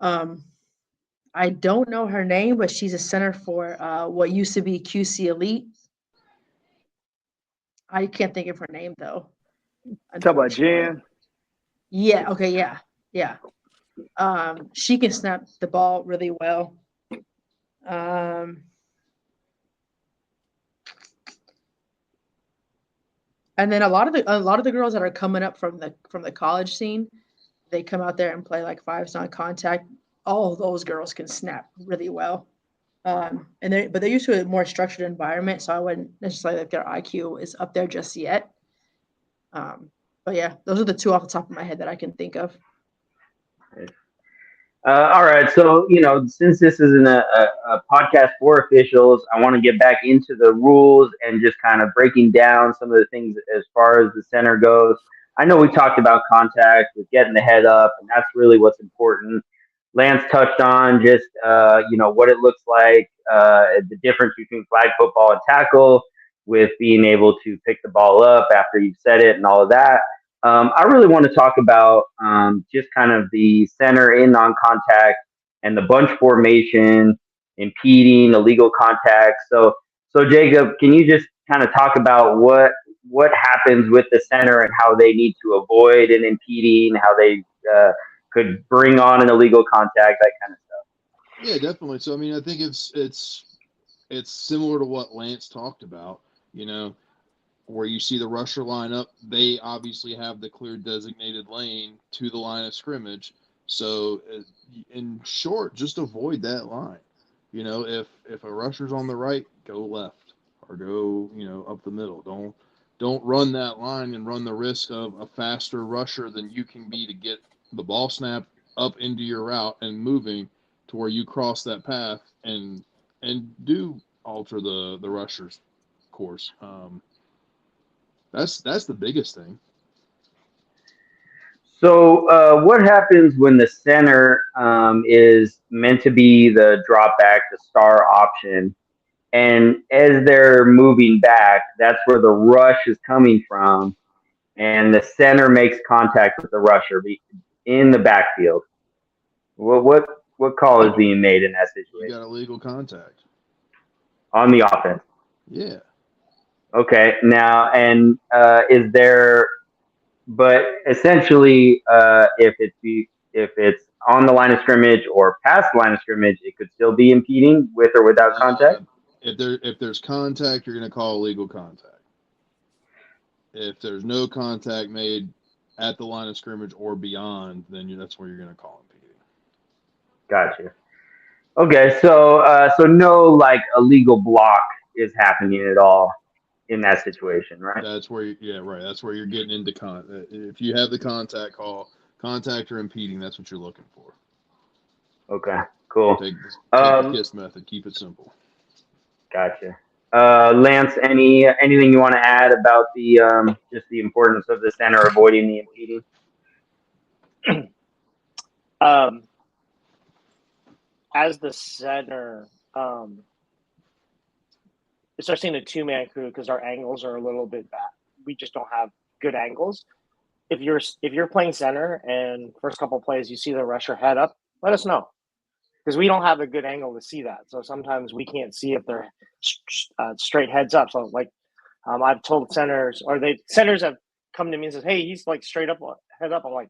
Speaker 4: I don't know her name, but she's a center for what used to be QC Elite. I can't think of her name though.
Speaker 3: Talk about Jan.
Speaker 4: Yeah. Okay. Yeah. She can snap the ball really well. And then a lot of the girls that are coming up from the college scene, they come out there and play like fives non-contact. All of those girls can snap really well. But they're used to a more structured environment, so I wouldn't necessarily think their IQ is up there just yet. But yeah, those are the two off the top of my head that I can think of.
Speaker 1: All right, so since this isn't a podcast for officials, I want to get back into the rules and just kind of breaking down some of the things as far as the center goes. I know we talked about contact with getting the head up, and that's really what's important. Lance touched on just what it looks like, the difference between flag football and tackle, with being able to pick the ball up after you've set it and all of that. I really want to talk about just kind of the center in non-contact and the bunch formation, impeding, illegal contact. So Jacob, can you just kind of talk about what happens with the center and how they need to avoid an impeding, how they could bring on an illegal contact, that kind of stuff?
Speaker 5: Yeah, definitely. So I mean, I think it's similar to what Lance talked about. Where you see the rusher line up, they obviously have the clear designated lane to the line of scrimmage. So, in short, just avoid that line. If a rusher's on the right, go left or go, up the middle. Don't run that line and run the risk of a faster rusher than you can be to get the ball snap up into your route and moving to where you cross that path and do alter the rusher's course. That's the biggest thing.
Speaker 1: So, what happens when the center is meant to be the drop back, the star option, and as they're moving back, that's where the rush is coming from, and the center makes contact with the rusher in the backfield? What call is being made in that
Speaker 5: You
Speaker 1: situation
Speaker 5: got illegal contact.
Speaker 1: on the offense?
Speaker 5: Yeah.
Speaker 1: Okay, now and is there? But essentially, if it's on the line of scrimmage or past the line of scrimmage, it could still be impeding with or without contact.
Speaker 5: If there's contact, you're going to call illegal contact. If there's no contact made at the line of scrimmage or beyond, then that's where you're going to call impeding.
Speaker 1: Gotcha. Okay, so no like illegal block is happening at all in that situation, right?
Speaker 5: That's where right. That's where you're getting into if you have the contact call, contact or impeding, that's what you're looking for.
Speaker 1: Okay, cool.
Speaker 5: Take the KISS method. Keep it simple.
Speaker 1: Gotcha. Lance, anything you want to add about the just the importance of the center avoiding the impeding?
Speaker 2: As the center, especially in a two-man crew, because our angles are a little bit bad. We just don't have good angles. If you're playing center and first couple plays you see the rusher head up, let us know, because we don't have a good angle to see that. So sometimes we can't see if they're straight heads up. So like I've told centers, or centers have come to me and says, "Hey, he's like straight up head up." I'm like,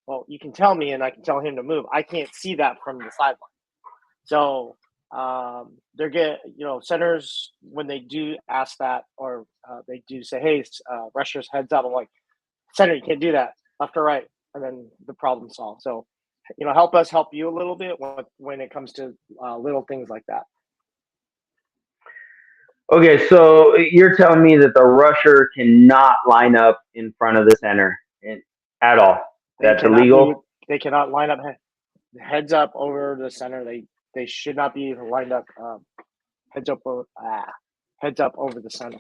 Speaker 2: "Well, you can tell me, and I can tell him to move. I can't see that from the sideline." So centers, when they do ask that, or they do say, "Hey, rushers heads up," I'm like, "Center, you can't do that, left or right," and then the problem solved. So, help us help you a little bit when it comes to little things like that.
Speaker 1: Okay, so you're telling me that the rusher cannot line up in front of the center at all. That's illegal?
Speaker 2: They cannot line up heads up over the center. They should not be lined up heads up over the center.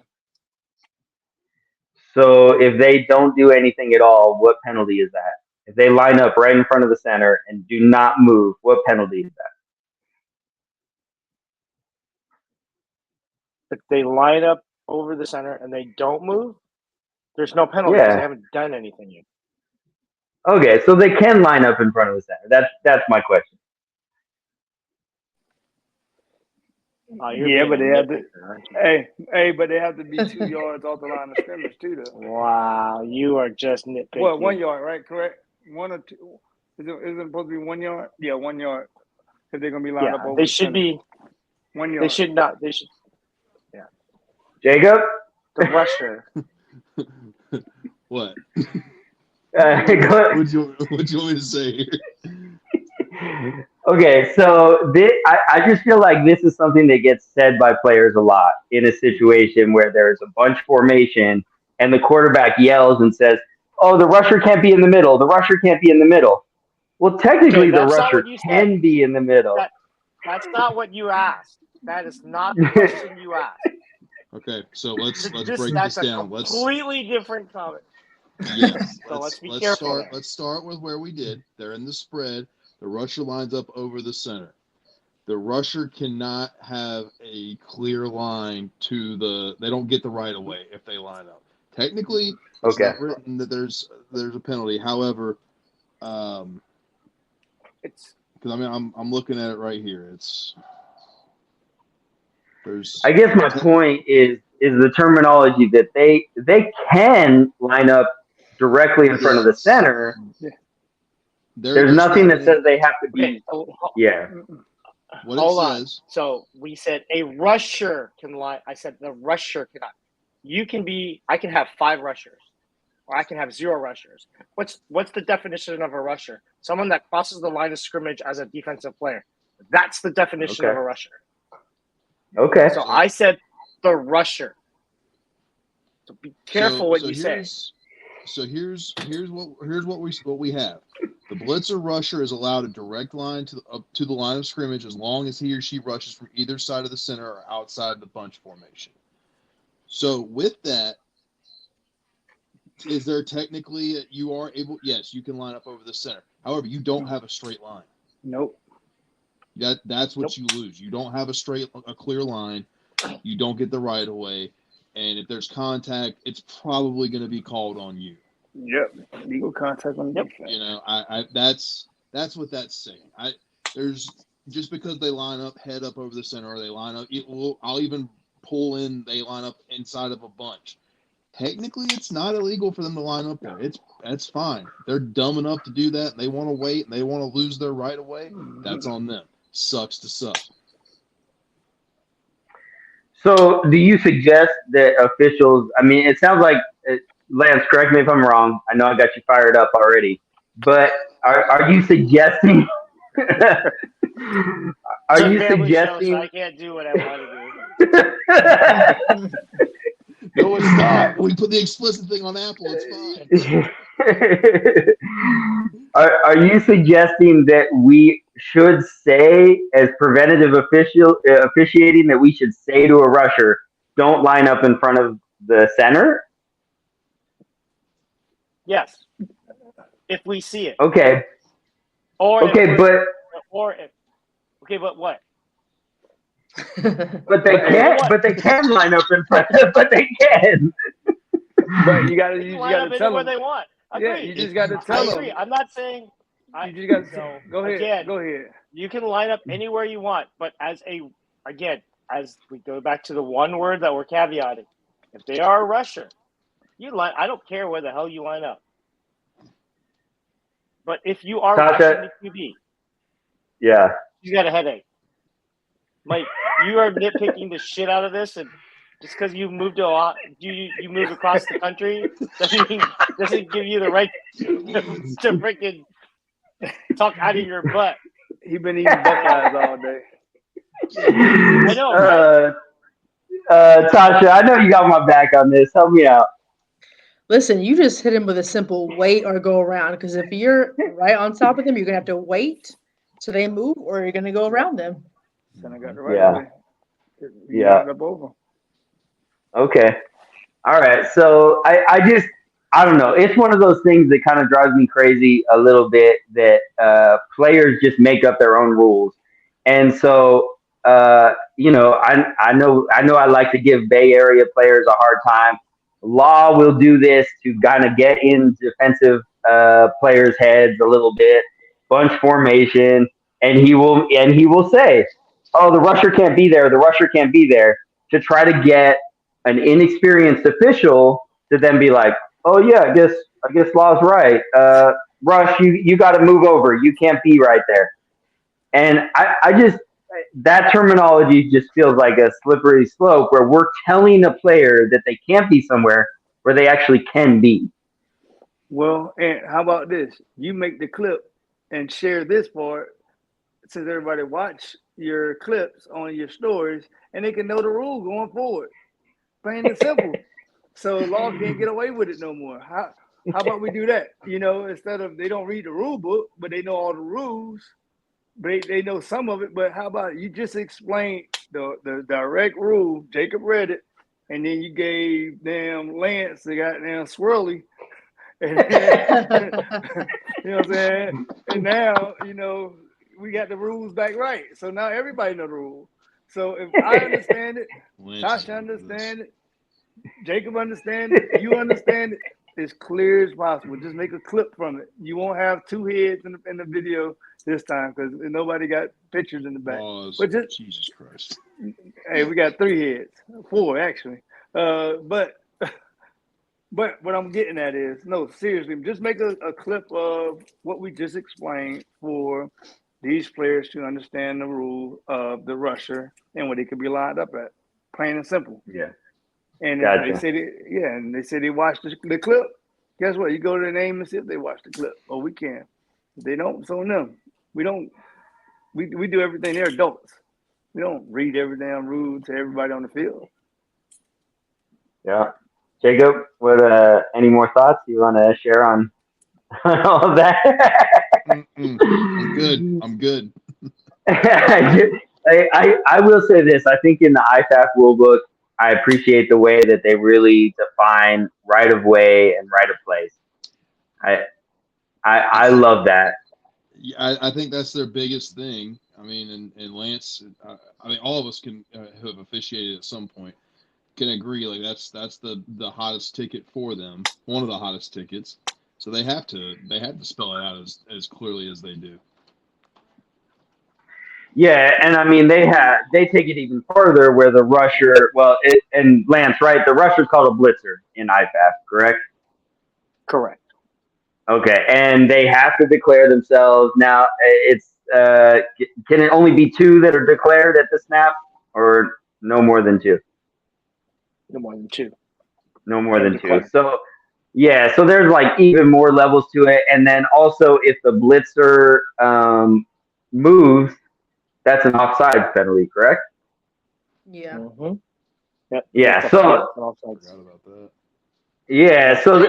Speaker 1: So if they don't do anything at all, what penalty is that? If they line up right in front of the center and do not move, what penalty is that?
Speaker 2: If they line up over the center and they don't move, there's no penalty because they haven't done anything yet.
Speaker 1: Okay, so they can line up in front of the center. That's my question.
Speaker 3: Yeah, but they have to. But they have to be 2 yards off the line of scrimmage too, though.
Speaker 2: Wow, you are just nitpicking.
Speaker 3: Well, 1 yard, right? Correct. 1 or 2. Isn't it supposed to be 1 yard? Yeah, 1 yard. Because they're gonna be lined up over.
Speaker 2: They should be
Speaker 3: 1 yard.
Speaker 2: They should not. They should. Yeah.
Speaker 1: Jacob,
Speaker 2: the rusher.
Speaker 5: What?
Speaker 1: What
Speaker 5: What you want me to say here?
Speaker 1: Okay, so I just feel like this is something that gets said by players a lot in a situation where there's a bunch formation and the quarterback yells and says, "Oh, the rusher can't be in the middle. The rusher can't be in the middle." Well, technically, the rusher can be in the middle.
Speaker 2: That's not what you asked. That is not the question you asked.
Speaker 5: Okay, so let's break this down.
Speaker 2: That's a completely different comment.
Speaker 5: Yes.
Speaker 2: So let's be careful.
Speaker 5: Let's start with where we did. They're in the spread. The rusher lines up over the center. The rusher cannot have a clear line to they don't get the right of way if they line up. Technically, it's not written that there's a penalty. However,
Speaker 2: it's
Speaker 5: because I'm looking at it right here.
Speaker 1: I guess my point is the terminology that they can line up directly in front of the center.
Speaker 5: Yeah.
Speaker 1: There's nothing that says they have to be. Yeah.
Speaker 5: What
Speaker 2: Hold
Speaker 5: it
Speaker 2: on.
Speaker 5: says.
Speaker 2: So we said a rusher can line. I said the rusher cannot. I can have 5 rushers, or I can have 0 rushers. What's the definition of a rusher? Someone that crosses the line of scrimmage as a defensive player. That's the definition of a rusher.
Speaker 1: Okay.
Speaker 2: So I said the rusher. So be careful what you say.
Speaker 5: So here's what we have. The blitzer rusher is allowed a direct line up to the line of scrimmage as long as he or she rushes from either side of the center or outside the bunch formation. So with that, is there technically you are able? Yes, you can line up over the center. However, you don't have a straight line.
Speaker 3: Nope.
Speaker 5: That's what you lose. You don't have a clear line. You don't get the right of way, and if there's contact, it's probably going to be called on you.
Speaker 3: Yep. Legal contact on the defense.
Speaker 5: You know, I that's what that's saying. There's just because they line up head up over the center, or they line up. I'll even pull in. They line up inside of a bunch. Technically, it's not illegal for them to line up there. That's fine. They're dumb enough to do that. And they want to wait, and they want to lose their right of way. That's on them. Sucks to suck.
Speaker 1: So, do you suggest that officials? I mean, it sounds like Lance. Correct me if I'm wrong. I know I got you fired up already, but are you suggesting? Are you suggesting?
Speaker 2: I can't do what I want to do.
Speaker 5: No, it's not. We put the explicit thing on Apple. It's fine.
Speaker 1: Are you suggesting that we should say, as preventative officiating, that we should say to a rusher, "Don't line up in front of the center"?
Speaker 2: Yes, if we see it.
Speaker 1: Okay.
Speaker 2: But what?
Speaker 1: But they can't. But they can line up in front. But they can.
Speaker 3: But you got to tell
Speaker 2: where
Speaker 3: them.
Speaker 2: they want.
Speaker 3: Yeah, you just got to tell them.
Speaker 2: I'm not saying.
Speaker 3: You just got to go ahead.
Speaker 2: Again,
Speaker 3: go ahead.
Speaker 2: You can line up anywhere you want, but as we go back to the one word that we're caveating, if they are a rusher, I don't care where the hell you line up. But if you are rushing the QB,
Speaker 1: yeah,
Speaker 2: you got a headache. Mike, you are nitpicking the shit out of this, and just because you moved you moved across the country doesn't give you the right to freaking talk out of your butt.
Speaker 3: He been eating Buckeyes all day.
Speaker 2: I know. Right?
Speaker 1: Tasha, I know you got my back on this. Help me out.
Speaker 4: Listen, you just hit him with a simple wait or go around. Because if you're right on top of them, you're gonna have to wait till they move, or you're gonna go around them.
Speaker 3: Then I got the right way.
Speaker 1: Yeah.
Speaker 3: Up over.
Speaker 1: Okay. All right. So I don't know. It's one of those things that kind of drives me crazy a little bit that players just make up their own rules. And so, I know I like to give Bay Area players a hard time. Law will do this to kind of get in defensive players' heads a little bit, bunch formation, and he will say, "Oh, the rusher can't be there. The rusher can't be there," to try to get an inexperienced official to then be like, "Oh yeah, I guess Law's right. Rush, you got to move over. You can't be right there." And I just that terminology just feels like a slippery slope where we're telling a player that they can't be somewhere where they actually can be.
Speaker 3: Well, and how about this? You make the clip and share this part since everybody watch your clips on your stories and they can know the rule going forward. Plain and simple. So Law can't get away with it no more. How about we do that? Instead of they don't read the rule book, but they know all the rules. They know some of it, but how about you just explain the direct rule? Jacob read it, and then you gave them Lance the goddamn swirly. And then, you know what I'm saying? And now, we got the rules back right. So now everybody know the rule. So if I understand it, Tasha understand it, Jacob understand it, you understand it, as clear as possible. Just make a clip from it. You won't have 2 heads in the video this time because nobody got pictures in the back. But
Speaker 5: Jesus Christ.
Speaker 3: Hey, we got 3 heads, 4 actually. But what I'm getting at is, no, seriously, just make a clip of what we just explained for these players to understand the rule of the rusher and what they could be lined up at. Plain and simple.
Speaker 1: Yeah.
Speaker 3: And if
Speaker 1: Gotcha.
Speaker 3: they say they watched the clip. Guess what? You go to the name and see if they watched the clip. Oh, we can. If they don't, so no. We don't. We do everything. They're adults. We don't read every damn rule to everybody on the field.
Speaker 1: Yeah. Jacob, what any more thoughts you want to share on all of that?
Speaker 5: I'm good.
Speaker 1: I will say this. I think in the IFAF rule book, I appreciate the way that they really define right of way and right of place. I love that.
Speaker 5: I think that's their biggest thing. I mean, and Lance, I mean, all of us can have officiated at some point can agree like that's the hottest ticket for them, one of the hottest tickets. So they have to spell it out as clearly as they do.
Speaker 1: Yeah, and I mean they take it even further where the rusher, and Lance, right? The rusher's called a blitzer in IFAF, correct?
Speaker 2: Correct.
Speaker 1: Okay, and they have to declare themselves. Now, it's can it only be two that are declared at the snap, or no more than two?
Speaker 2: No more than two.
Speaker 1: No more than two.
Speaker 2: Declare.
Speaker 1: So, yeah, so there's like even more levels to it, and then also if the blitzer moves, that's an offside penalty, correct?
Speaker 4: Yeah.
Speaker 2: Mm-hmm. Yep.
Speaker 1: Yeah. So.
Speaker 5: Forgot about that.
Speaker 1: Yeah, so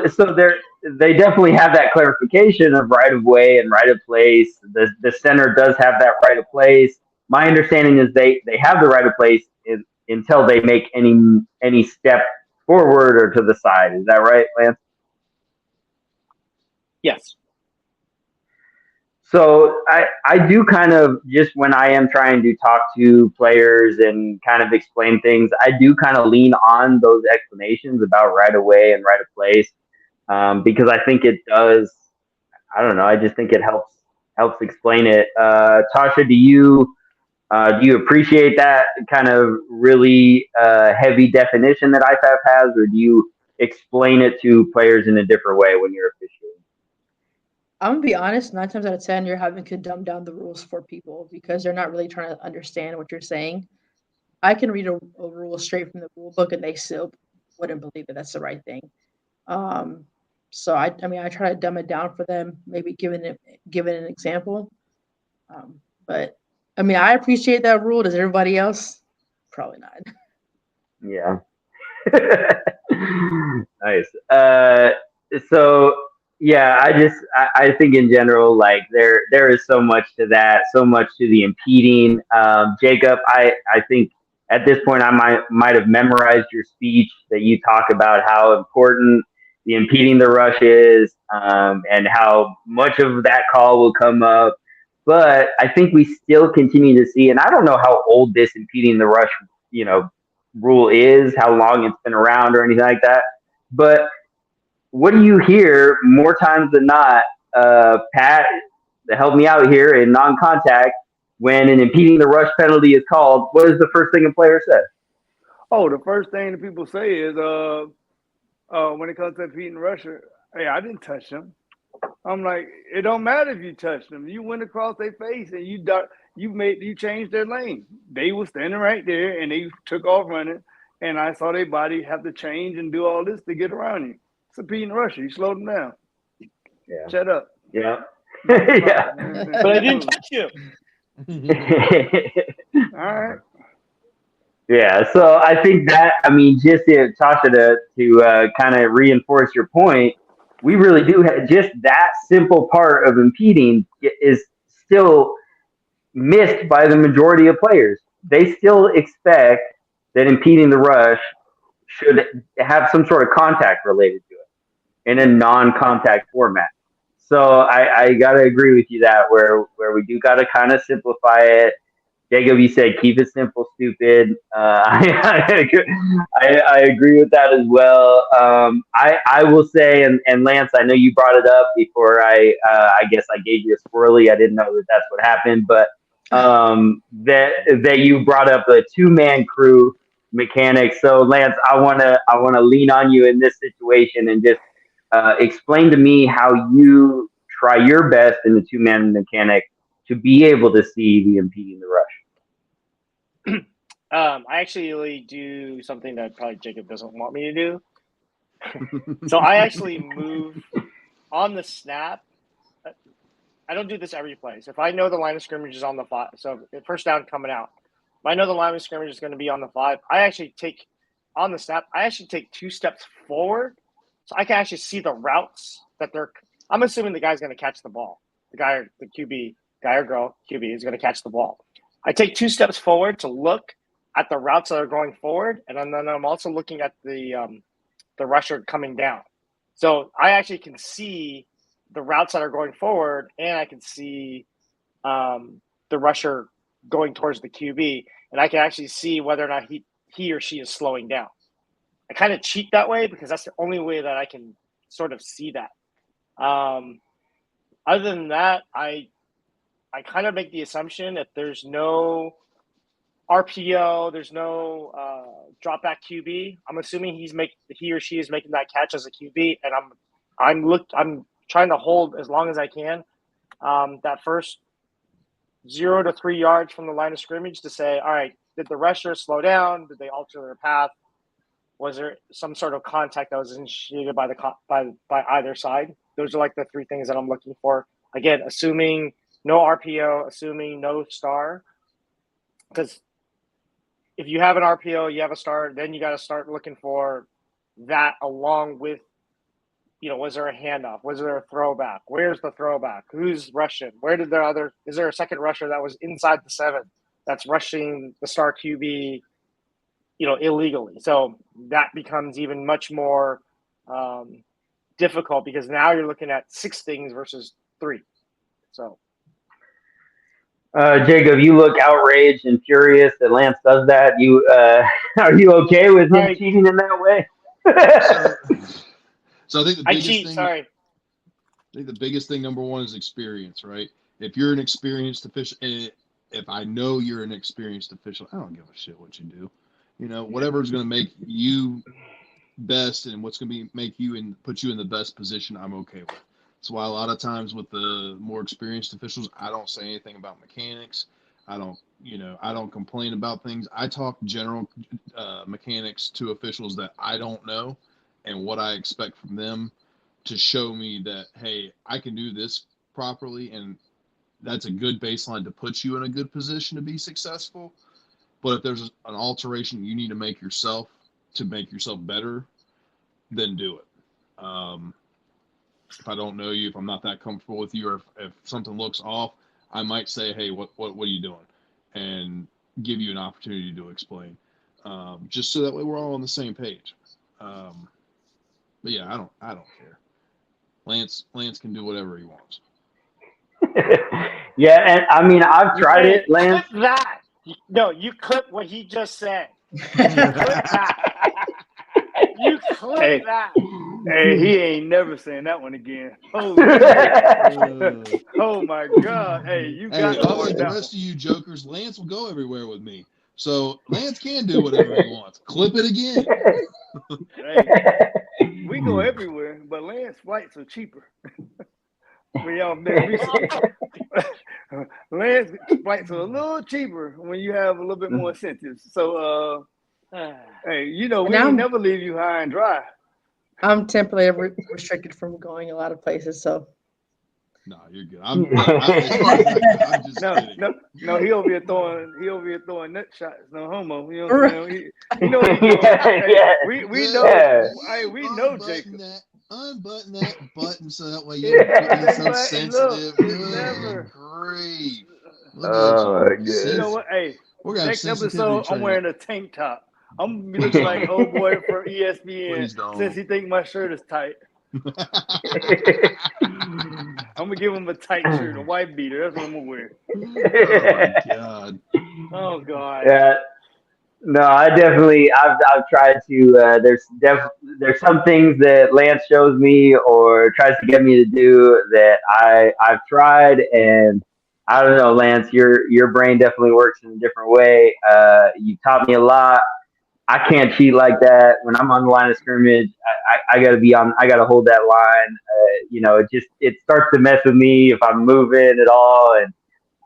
Speaker 1: they definitely have that clarification of right of way and right of place. The center does have that right of place. My understanding is they have the right of place until they make any step forward or to the side. Is that right, Lance?
Speaker 2: Yes.
Speaker 1: So I do kind of, just when I am trying to talk to players and kind of explain things, I do kind of lean on those explanations about right of way and right of place, because I think it does. I don't know. I just think it helps explain it. Tasha, do you appreciate that kind of really heavy definition that IFAF has, or do you explain it to players in a different way when you're officiating?
Speaker 4: I'm gonna be honest, 9 times out of 10, you're having to dumb down the rules for people because they're not really trying to understand what you're saying. I can read a rule straight from the rule book and they still wouldn't believe that that's the right thing. So I mean, I try to dumb it down for them, maybe giving an example. But I mean, I appreciate that rule. Does everybody else? Probably not.
Speaker 1: Yeah. Nice. So yeah, I think in general, like there is so much to that, so much to the impeding. Jacob, I think at this point I might have memorized your speech that you talk about how important the impeding the rush is, and how much of that call will come up. But I think we still continue to see, and I don't know how old this impeding the rush, rule is, how long it's been around or anything like that. But what do you hear more times than not, Pat, to help me out here in non-contact, when an impeding the rush penalty is called? What is the first thing a player says?
Speaker 3: Oh, the first thing that people say is, when it comes to impeding the rusher, hey, I didn't touch him. I'm like, it don't matter if you touched them. You went across their face and you changed their lane. They were standing right there and they took off running, and I saw their body have to change and do all this to get around you. It's impeding the rusher. You slowed them down.
Speaker 1: Yeah.
Speaker 3: Shut up.
Speaker 1: Yeah. Yeah.
Speaker 2: But I didn't touch you.
Speaker 3: All right.
Speaker 1: Yeah, so I think that, I mean, just Tasha, to kind of reinforce your point, we really do have just that simple part of impeding is still missed by the majority of players. They still expect that impeding the rush should have some sort of contact related to it in a non-contact format. So I gotta agree with you that where we do gotta kind of simplify it. Jacob, you said keep it simple, stupid. I agree with that as well. I will say, and Lance, I know you brought it up before. I guess I gave you a swirly. I didn't know that that's what happened, but that you brought up a 2-man crew mechanic. So Lance, I wanna lean on you in this situation and just explain to me how you try your best in the 2-man mechanic to be able to see the impeding the rush.
Speaker 2: I actually do something that probably Jacob doesn't want me to do. So I actually move on the snap. I don't do this every play. So if I know the line of scrimmage is on the 5, so first down coming out, if I know the line of scrimmage is going to be on the 5, I actually take on the snap. I actually take 2 steps forward, so I can actually see the routes that they're. I'm assuming the guy's going to catch the ball. The QB, guy or girl, QB is going to catch the ball. I take 2 steps forward to look at the routes that are going forward, and then I'm also looking at the rusher coming down. So I actually can see the routes that are going forward, and I can see the rusher going towards the QB, and I can actually see whether or not he or she is slowing down. I kind of cheat that way because that's the only way that I can sort of see that. Other than that, I kind of make the assumption that there's no RPO, there's no drop back QB. I'm assuming he or she is making that catch as a QB, and I'm trying to hold as long as I can that first 0 to 3 yards from the line of scrimmage to say, all right, did the rusher slow down? Did they alter their path? Was there some sort of contact that was initiated by either side? Those are like the 3 things that I'm looking for. Again, assuming no RPO, assuming no star, because if you have an RPO, you have a star, then you got to start looking for that along with, was there a handoff? Was there a throwback? Where's the throwback? Who's rushing? Is there a second rusher that was inside the 7 that's rushing the star QB, illegally? So that becomes even much more difficult because now you're looking at 6 things versus 3. So.
Speaker 1: Jacob, you look outraged and furious that Lance does that. Are you okay with him cheating in that way?
Speaker 5: So I think the biggest thing.
Speaker 2: Sorry.
Speaker 5: I think the biggest thing, number one, is experience, right? If you're an experienced official, if I know you're an experienced official, I don't give a shit what you do. Whatever's going to make you best and what's going to make you and put you in the best position, I'm okay with. That's why a lot of times with the more experienced officials, I don't say anything about mechanics. I don't complain about things. I talk general mechanics to officials that I don't know and what I expect from them to show me that, hey, I can do this properly, and that's a good baseline to put you in a good position to be successful. But if there's an alteration you need to make yourself better, then do it. If I don't know you, if I'm not that comfortable with you, or if something looks off, I might say, hey, what are you doing? And give you an opportunity to explain. Just so that way we're all on the same page. But yeah, I don't care. Lance can do whatever he wants.
Speaker 1: Yeah, and I mean, I've tried it, Lance.
Speaker 2: Clip that. No, you clip what he just said. You clip that. You clip that.
Speaker 3: Hey, he ain't never saying that one again. Oh my God. Hey, you got
Speaker 5: unlike the rest of you jokers, Lance will go everywhere with me. So Lance can do whatever he wants. Clip it again.
Speaker 3: Hey, we go everywhere, but Lance flights are cheaper. Lance flights are a little cheaper when you have a little bit more incentives. So, hey, we never leave you high and dry.
Speaker 4: I'm temporarily restricted from going a lot of places, so.
Speaker 5: No, you're good. I'm just kidding.
Speaker 3: No, he over here throwing nut shots. No homo. You know what I'm saying? We know Jacob.
Speaker 5: Unbutton that button so that way you don't so sensitive. Great.
Speaker 1: Oh, good.
Speaker 3: You know what? Hey, next episode, I'm wearing a tank top. I'm gonna be looking like old boy from ESPN since he think my shirt is tight. I'm gonna give him a tight shirt, a white beater. That's what I'm gonna wear. Oh God.
Speaker 1: Yeah. No, I've tried to. There's some things that Lance shows me or tries to get me to do that I've tried, and I don't know, Lance. Your brain definitely works in a different way. You taught me a lot. I can't cheat like that. When I'm on the line of scrimmage, I gotta be on. I gotta hold that line. It starts to mess with me if I'm moving at all, and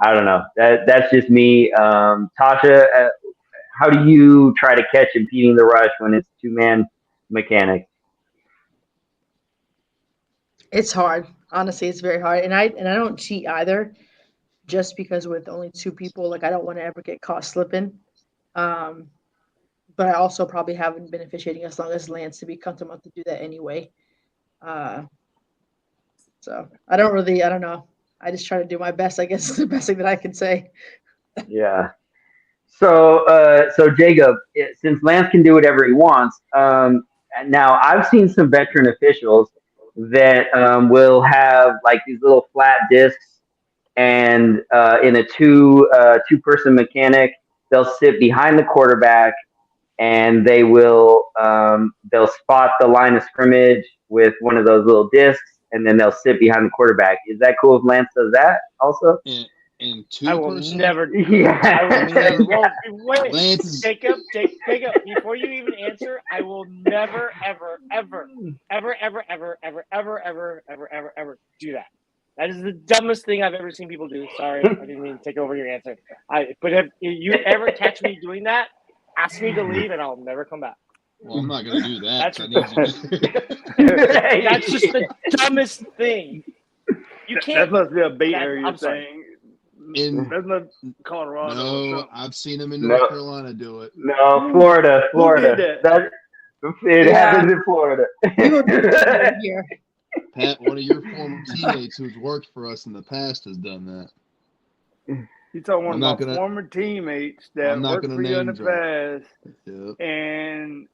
Speaker 1: I don't know. That's just me. Tasha, how do you try to catch impeding the rush when it's 2-man mechanic?
Speaker 4: It's hard. Honestly, it's very hard. And I don't cheat either, just because with only 2 people, like I don't want to ever get caught slipping. Um, but I also probably haven't been officiating as long as Lance to be comfortable to do that anyway. So I don't know. I just try to do my best. I guess is the best thing that I can say.
Speaker 1: Yeah. So Jacob, since Lance can do whatever he wants, now I've seen some veteran officials that will have like these little flat discs, and in a two-person mechanic, they'll sit behind the quarterback, and they'll spot the line of scrimmage with one of those little discs, and then they'll sit behind the quarterback. Is that cool if Lance does that also?
Speaker 5: In
Speaker 2: I will
Speaker 5: 2-person,
Speaker 2: never.
Speaker 1: Yeah.
Speaker 2: I will never. Well, wait,
Speaker 5: Lance is
Speaker 2: Jacob. Before you even answer, I will never, ever, ever, ever, ever, ever, ever, ever, ever, ever, ever, ever do that. That is the dumbest thing I've ever seen people do. Sorry, I didn't mean to take over your answer. But if you ever catch me doing that, ask me to leave, and I'll never come back.
Speaker 5: well, I'm not going to do that.
Speaker 2: That's-
Speaker 5: 'cause I need you.
Speaker 2: That's just the dumbest thing. You
Speaker 3: That
Speaker 2: can't.
Speaker 3: must be a Bay
Speaker 2: That-
Speaker 3: Area
Speaker 2: I'm sorry.
Speaker 3: thing.
Speaker 5: In
Speaker 3: That's not Colorado. or
Speaker 5: no,
Speaker 3: something.
Speaker 5: I've seen him in
Speaker 1: No.
Speaker 5: North Carolina do it.
Speaker 1: No, Florida.
Speaker 3: Who did that?
Speaker 1: It
Speaker 4: Yeah.
Speaker 1: happens in Florida.
Speaker 4: We will do it here.
Speaker 5: Pat, one of your former teammates who's worked for us in the past has done that.
Speaker 3: You talking one
Speaker 5: I'm
Speaker 3: of
Speaker 5: not
Speaker 3: my
Speaker 5: gonna-
Speaker 3: former teammates that
Speaker 5: I'm not
Speaker 3: worked
Speaker 5: gonna
Speaker 3: for you in the
Speaker 5: name drop.
Speaker 3: past,
Speaker 5: Yep.
Speaker 3: and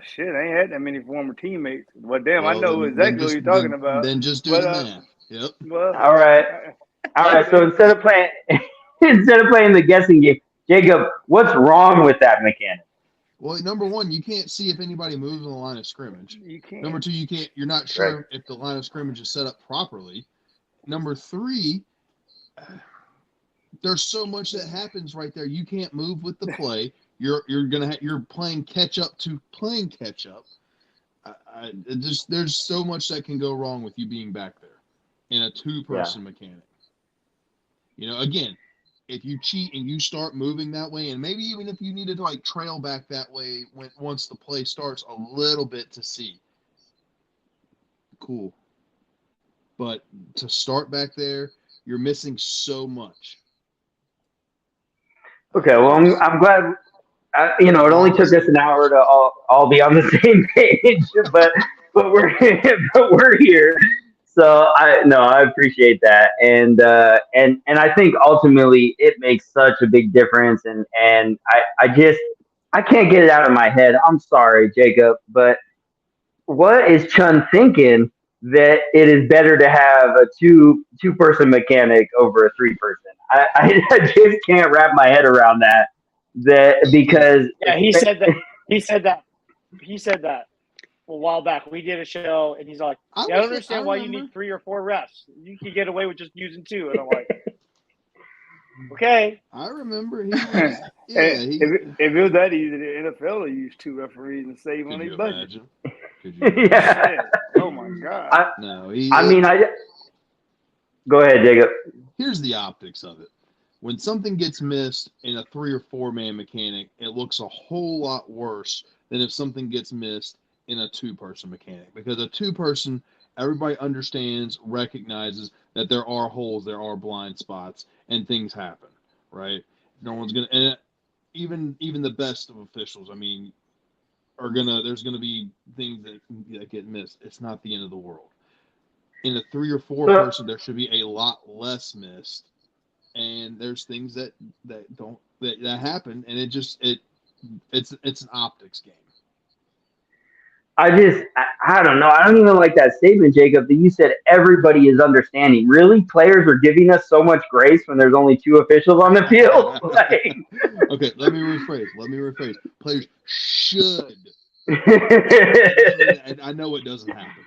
Speaker 3: shit, I ain't had that many former teammates. Well, damn, I
Speaker 5: Well,
Speaker 3: know
Speaker 5: then
Speaker 3: exactly what you're talking
Speaker 5: then-
Speaker 3: about.
Speaker 5: Then just do
Speaker 3: But,
Speaker 5: the math. Yep.
Speaker 3: Well,
Speaker 1: All right. All right. So instead of playing the guessing game, Jacob, what's wrong with that mechanic?
Speaker 5: Well, number one, you can't see if anybody moves on the line of scrimmage.
Speaker 3: you can't.
Speaker 5: Number two, you're not sure if the line of scrimmage is set up properly. Number three, there's so much that happens right there. You can't move with the play. You're playing catch up to playing catch up. There's so much that can go wrong with you being back there in a 2-person mechanic. You know, again, if you cheat and you start moving that way, and maybe even if you needed to like trail back that way once the play starts a little bit to see, cool. But to start back there, you're missing so much.
Speaker 1: Okay. Well, I'm glad. It only took us an hour to all be on the same page, but we're here. So I appreciate that, and I think ultimately it makes such a big difference, and I can't get it out of my head. I'm sorry, Jacob, but what is Chun thinking that it is better to have a two-person mechanic over a 3-person? I just can't wrap my head around that. Because
Speaker 2: He said that a while back. We did a show, and he's like, I don't understand why you need 3 or 4 refs. You can get away with just using 2. And I'm like, okay.
Speaker 5: I remember he was,
Speaker 3: if it was that easy, the NFL would use 2 referees and save on
Speaker 5: Could
Speaker 3: their
Speaker 5: you
Speaker 3: budget.
Speaker 5: imagine? Could you
Speaker 1: Yeah.
Speaker 3: Oh my God.
Speaker 1: Go ahead, Jacob.
Speaker 5: Here's the optics of it. When something gets missed in a 3 or 4-man mechanic, it looks a whole lot worse than if something gets missed in a 2-person mechanic. Because a 2-person, everybody understands, recognizes that there are holes, there are blind spots, and things happen, right? No one's gonna, and even the best of officials, I mean, there's gonna be things that get missed. It's not the end of the world. In a 3 or 4-person, there should be a lot less missed. And there's things that happen, and it's an optics game.
Speaker 1: I don't know. I don't even like that statement, Jacob, that you said everybody is understanding. Really? Players are giving us so much grace when there's only 2 officials on the field?
Speaker 5: Okay, let me rephrase. Players should. I know it doesn't happen.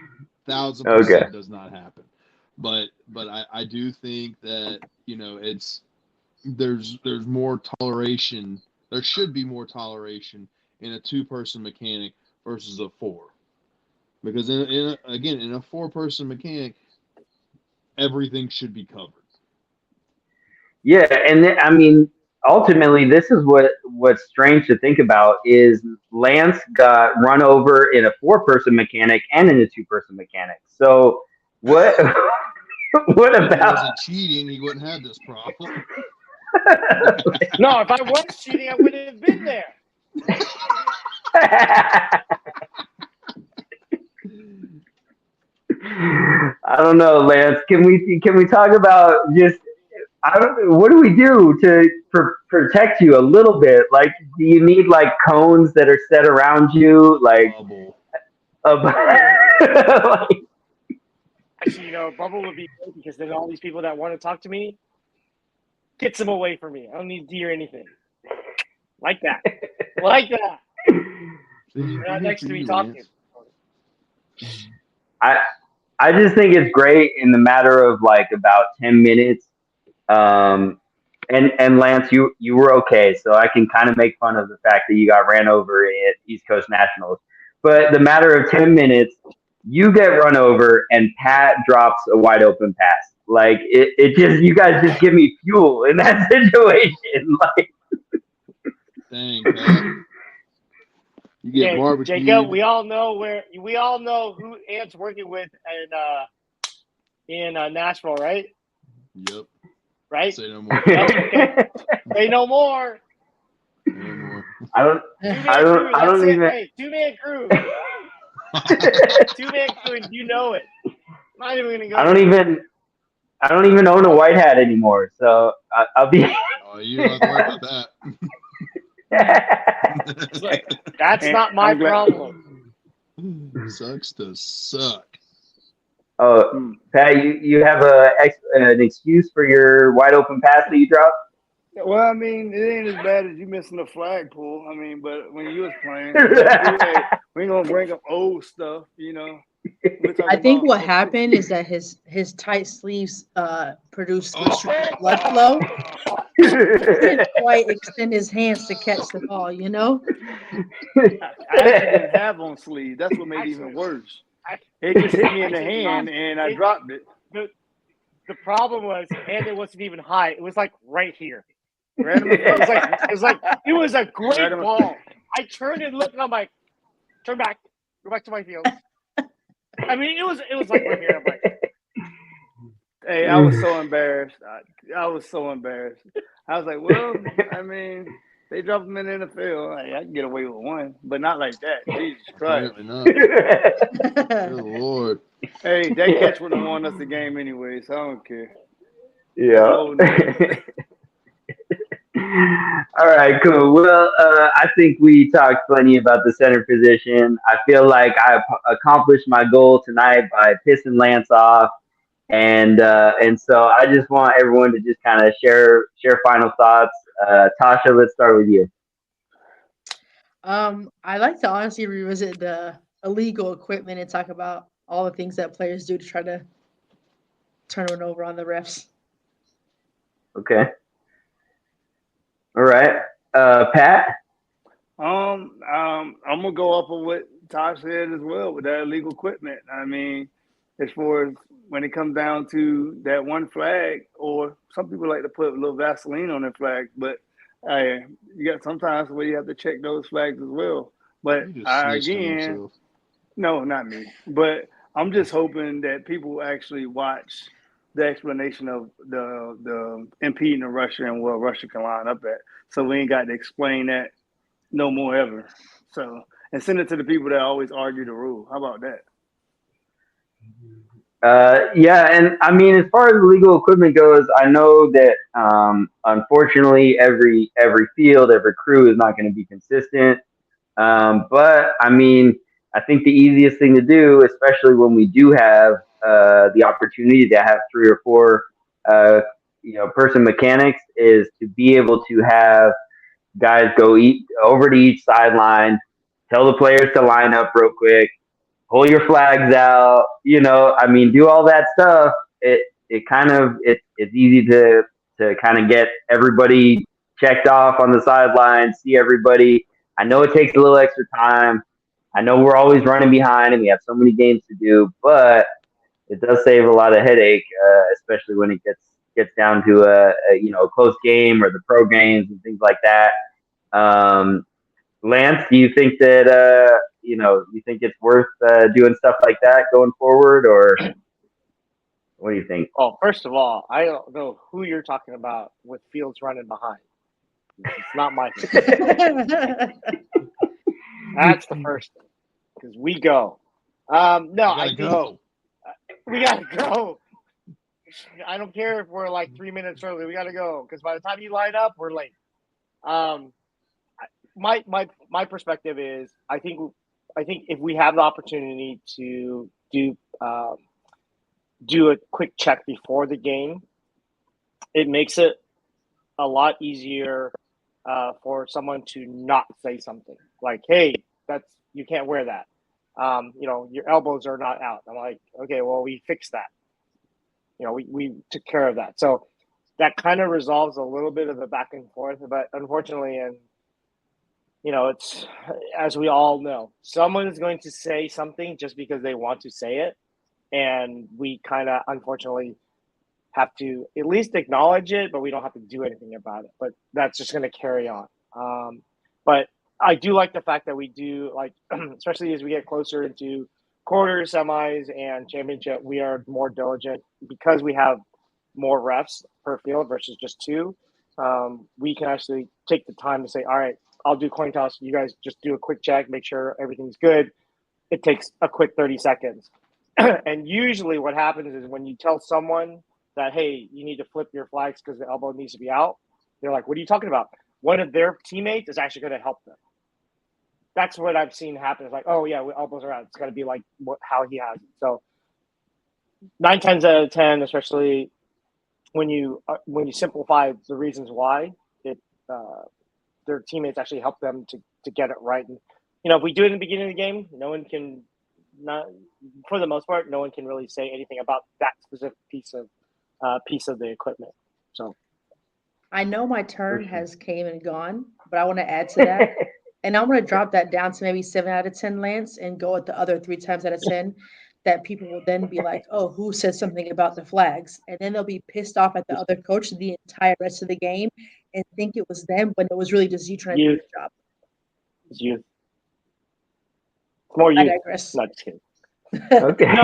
Speaker 5: 1,000% does not happen. But I do think that, there's more toleration. There should be more toleration in a 2-person mechanic versus a 4. Because in a 4-person mechanic, everything should be covered.
Speaker 1: Yeah, and ultimately, this is what's strange to think about is Lance got run over in a 4-person mechanic and in a 2-person mechanic. So what what
Speaker 5: If he
Speaker 1: about
Speaker 5: wasn't cheating, he wouldn't have this problem.
Speaker 2: No, if I was cheating, I would have been there.
Speaker 1: I don't know, Lance. Can we talk about just I don't what do we do to protect you a little bit? Like, do you need like cones that are set around you, like
Speaker 5: Bubble.
Speaker 1: like,
Speaker 2: Actually, bubble would be great because then all these people that want to talk to me gets them away from me. I don't need to hear anything. Like that. Like that.
Speaker 5: See,
Speaker 2: They're not next to me talking.
Speaker 1: I just think it's great in the matter of like about 10 minutes. And Lance, you were okay, so I can kind of make fun of the fact that you got ran over at East Coast Nationals. But the matter of 10 minutes, you get run over and Pat drops a wide open pass. Like it just you guys just give me fuel in that situation. Like
Speaker 5: Dang, Pat. You get
Speaker 2: Okay,
Speaker 5: barbecued.
Speaker 2: Jacob, we all know who Ant's working with in Nashville, right?
Speaker 5: Yep.
Speaker 2: Right?
Speaker 5: Say no more.
Speaker 2: Okay. Say no more.
Speaker 5: Say no more.
Speaker 1: I don't
Speaker 2: Two-man crew,
Speaker 1: I don't
Speaker 2: that's it.
Speaker 1: even
Speaker 2: Hey, two-man crew. Two-man crew, and you know it. I'm not even gonna go.
Speaker 1: I don't even own a white hat anymore, so I'll be.
Speaker 5: Oh, you don't have to worry about that.
Speaker 2: That's not my
Speaker 3: I'm glad-
Speaker 2: problem.
Speaker 5: Sucks to suck.
Speaker 1: Oh, Pat, you have an excuse for your wide open pass that you dropped?
Speaker 3: Well, I mean, it ain't as bad as you missing the flagpole. I mean, but when you was playing, hey, we ain't gonna bring up old stuff, We're talking
Speaker 4: I think
Speaker 3: about-
Speaker 4: what happened is that his tight sleeves produced restricted blood flow. He didn't quite extend his hands to catch the ball,
Speaker 3: I actually didn't have on sleeve. That's what made it even worse. It just hit me in the hand, and I dropped it.
Speaker 2: The problem was, and it wasn't even high. It was like right here.
Speaker 3: Right in my face.
Speaker 2: It was a great
Speaker 3: Right in my
Speaker 2: ball. I turned and looked, and I'm like, turn back, go back to my field. I mean, it was like right here. I'm like,
Speaker 3: Hey, I was so embarrassed. I was so embarrassed. I was like, well, I mean, they dropped him in the NFL. Hey, I can get away with one, but not like that. Jesus Christ.
Speaker 5: Apparently not. Good Lord.
Speaker 3: Hey, that catch wouldn't have won us the game anyway, so I don't care.
Speaker 1: Yeah.
Speaker 3: Oh, no.
Speaker 1: All right, cool. Well, I think we talked plenty about the center position. I feel like I accomplished my goal tonight by pissing Lance off, and so I just want everyone to just kind of share final thoughts. Tasha, let's start with you.
Speaker 4: I like to honestly revisit the illegal equipment and talk about all the things that players do to try to turn it over on the refs.
Speaker 1: Okay. All right, Pat.
Speaker 3: I'm gonna go up on what Tosh said as well with that illegal equipment. I mean, as far as when it comes down to that one flag, or some people like to put a little Vaseline on their flags, but you got sometimes where you have to check those flags as well. But
Speaker 5: You just snitched on
Speaker 3: again,
Speaker 5: yourself.
Speaker 3: no, not me. But I'm just hoping that people actually watch the explanation of the impeding the rusher and where Russia can line up at. So we ain't got to explain that no more ever. So, and send it to the people that always argue the rule. How about that?
Speaker 1: Yeah, and I mean, as far as legal equipment goes, I know that unfortunately, every field, every crew is not going to be consistent. But I mean, I think the easiest thing to do, especially when we do have the opportunity to have 3 or 4, person mechanics, is to be able to have guys go over to each sideline, tell the players to line up real quick, pull your flags out. I mean, do all that stuff. It's easy to kind of get everybody checked off on the sideline, see everybody. I know it takes a little extra time. I know we're always running behind and we have so many games to do, but it does save a lot of headache, especially when it gets down to a close game or the pro games and things like that. Lance, do you think that you think it's worth doing stuff like that going forward, or what do you think?
Speaker 2: Well, first of all, I don't know who you're talking about with Fields running behind. It's not my That's the first thing, because we go. No, I think
Speaker 5: go.
Speaker 2: we gotta go. I don't care if we're like 3 minutes early. We gotta go, because by the time you line up, we're late. My perspective is, I think if we have the opportunity to do a quick check before the game, it makes it a lot easier for someone to not say something like, "Hey, you can't wear that. Your elbows are not out." I'm like, okay, well, we fixed that. We took care of that. So that kind of resolves a little bit of the back and forth. But unfortunately, and it's, as we all know, someone is going to say something just because they want to say it, and we kind of unfortunately have to at least acknowledge it, but we don't have to do anything about it. But that's just going to carry on. But I do like the fact that we do, like, especially as we get closer into quarters, semis, and championship, we are more diligent because we have more refs per field versus just two. We can actually take the time to say, all right, I'll do coin toss. You guys just do a quick check, make sure everything's good. It takes a quick 30 seconds. And usually what happens is when you tell someone that, hey, you need to flip your flags because the elbow needs to be out, they're like, what are you talking about? One of their teammates is actually going to help them. That's what I've seen happen. It's like, oh, yeah, elbows are out. It's got to be like how he has it. So 9 times out of 10, especially when you simplify the reasons why, their teammates actually help them to get it right. And, if we do it in the beginning of the game, no one can – not for the most part, no one can really say anything about that specific piece of the equipment. So
Speaker 4: I know my turn has came and gone, but I want to add to that. And I'm going to drop that down to maybe 7 out of 10, Lance, and go with the other 3 times out of 10 that people will then be like, oh, who said something about the flags? And then they'll be pissed off at the other coach the entire rest of the game and think it was them when it was really just you trying to do your job.
Speaker 2: It's you. It's more you.
Speaker 4: I digress.
Speaker 2: Not just kidding.
Speaker 1: Okay.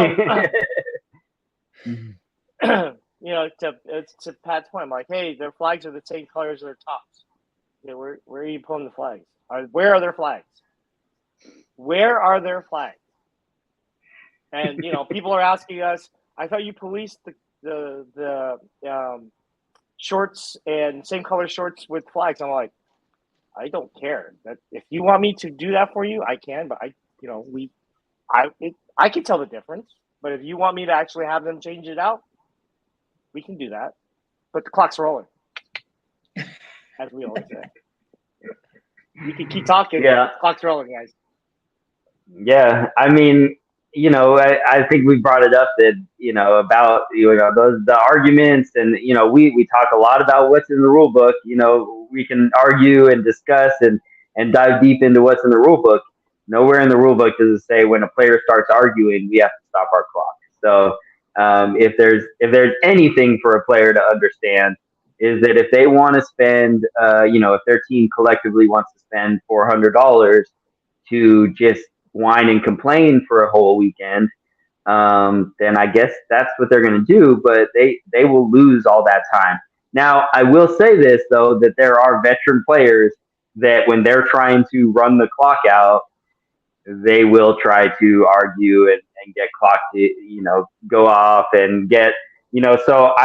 Speaker 2: To Pat's point, I'm like, hey, their flags are the same colors as their tops. Where are you pulling the flags? Where are their flags? Where are their flags? And people are asking us. I thought you policed the shorts and same color shorts with flags. I'm like, I don't care. That if you want me to do that for you, I can. But I can tell the difference. But if you want me to actually have them change it out, we can do that. But the clock's rolling, as we always say. You can keep talking.
Speaker 1: Yeah.
Speaker 2: The clock's rolling, guys.
Speaker 1: Yeah, I mean, I think we brought it up that about the arguments, and we talk a lot about what's in the rule book. We can argue and discuss and dive deep into what's in the rule book. Nowhere in the rule book does it say when a player starts arguing, we have to stop our clock. So if there's anything for a player to understand, is that if they want to spend, if their team collectively wants to spend $400 to just whine and complain for a whole weekend, then I guess that's what they're going to do. But they will lose all that time. Now, I will say this though, that there are veteran players that when they're trying to run the clock out, they will try to argue and get clock to, go off and get, so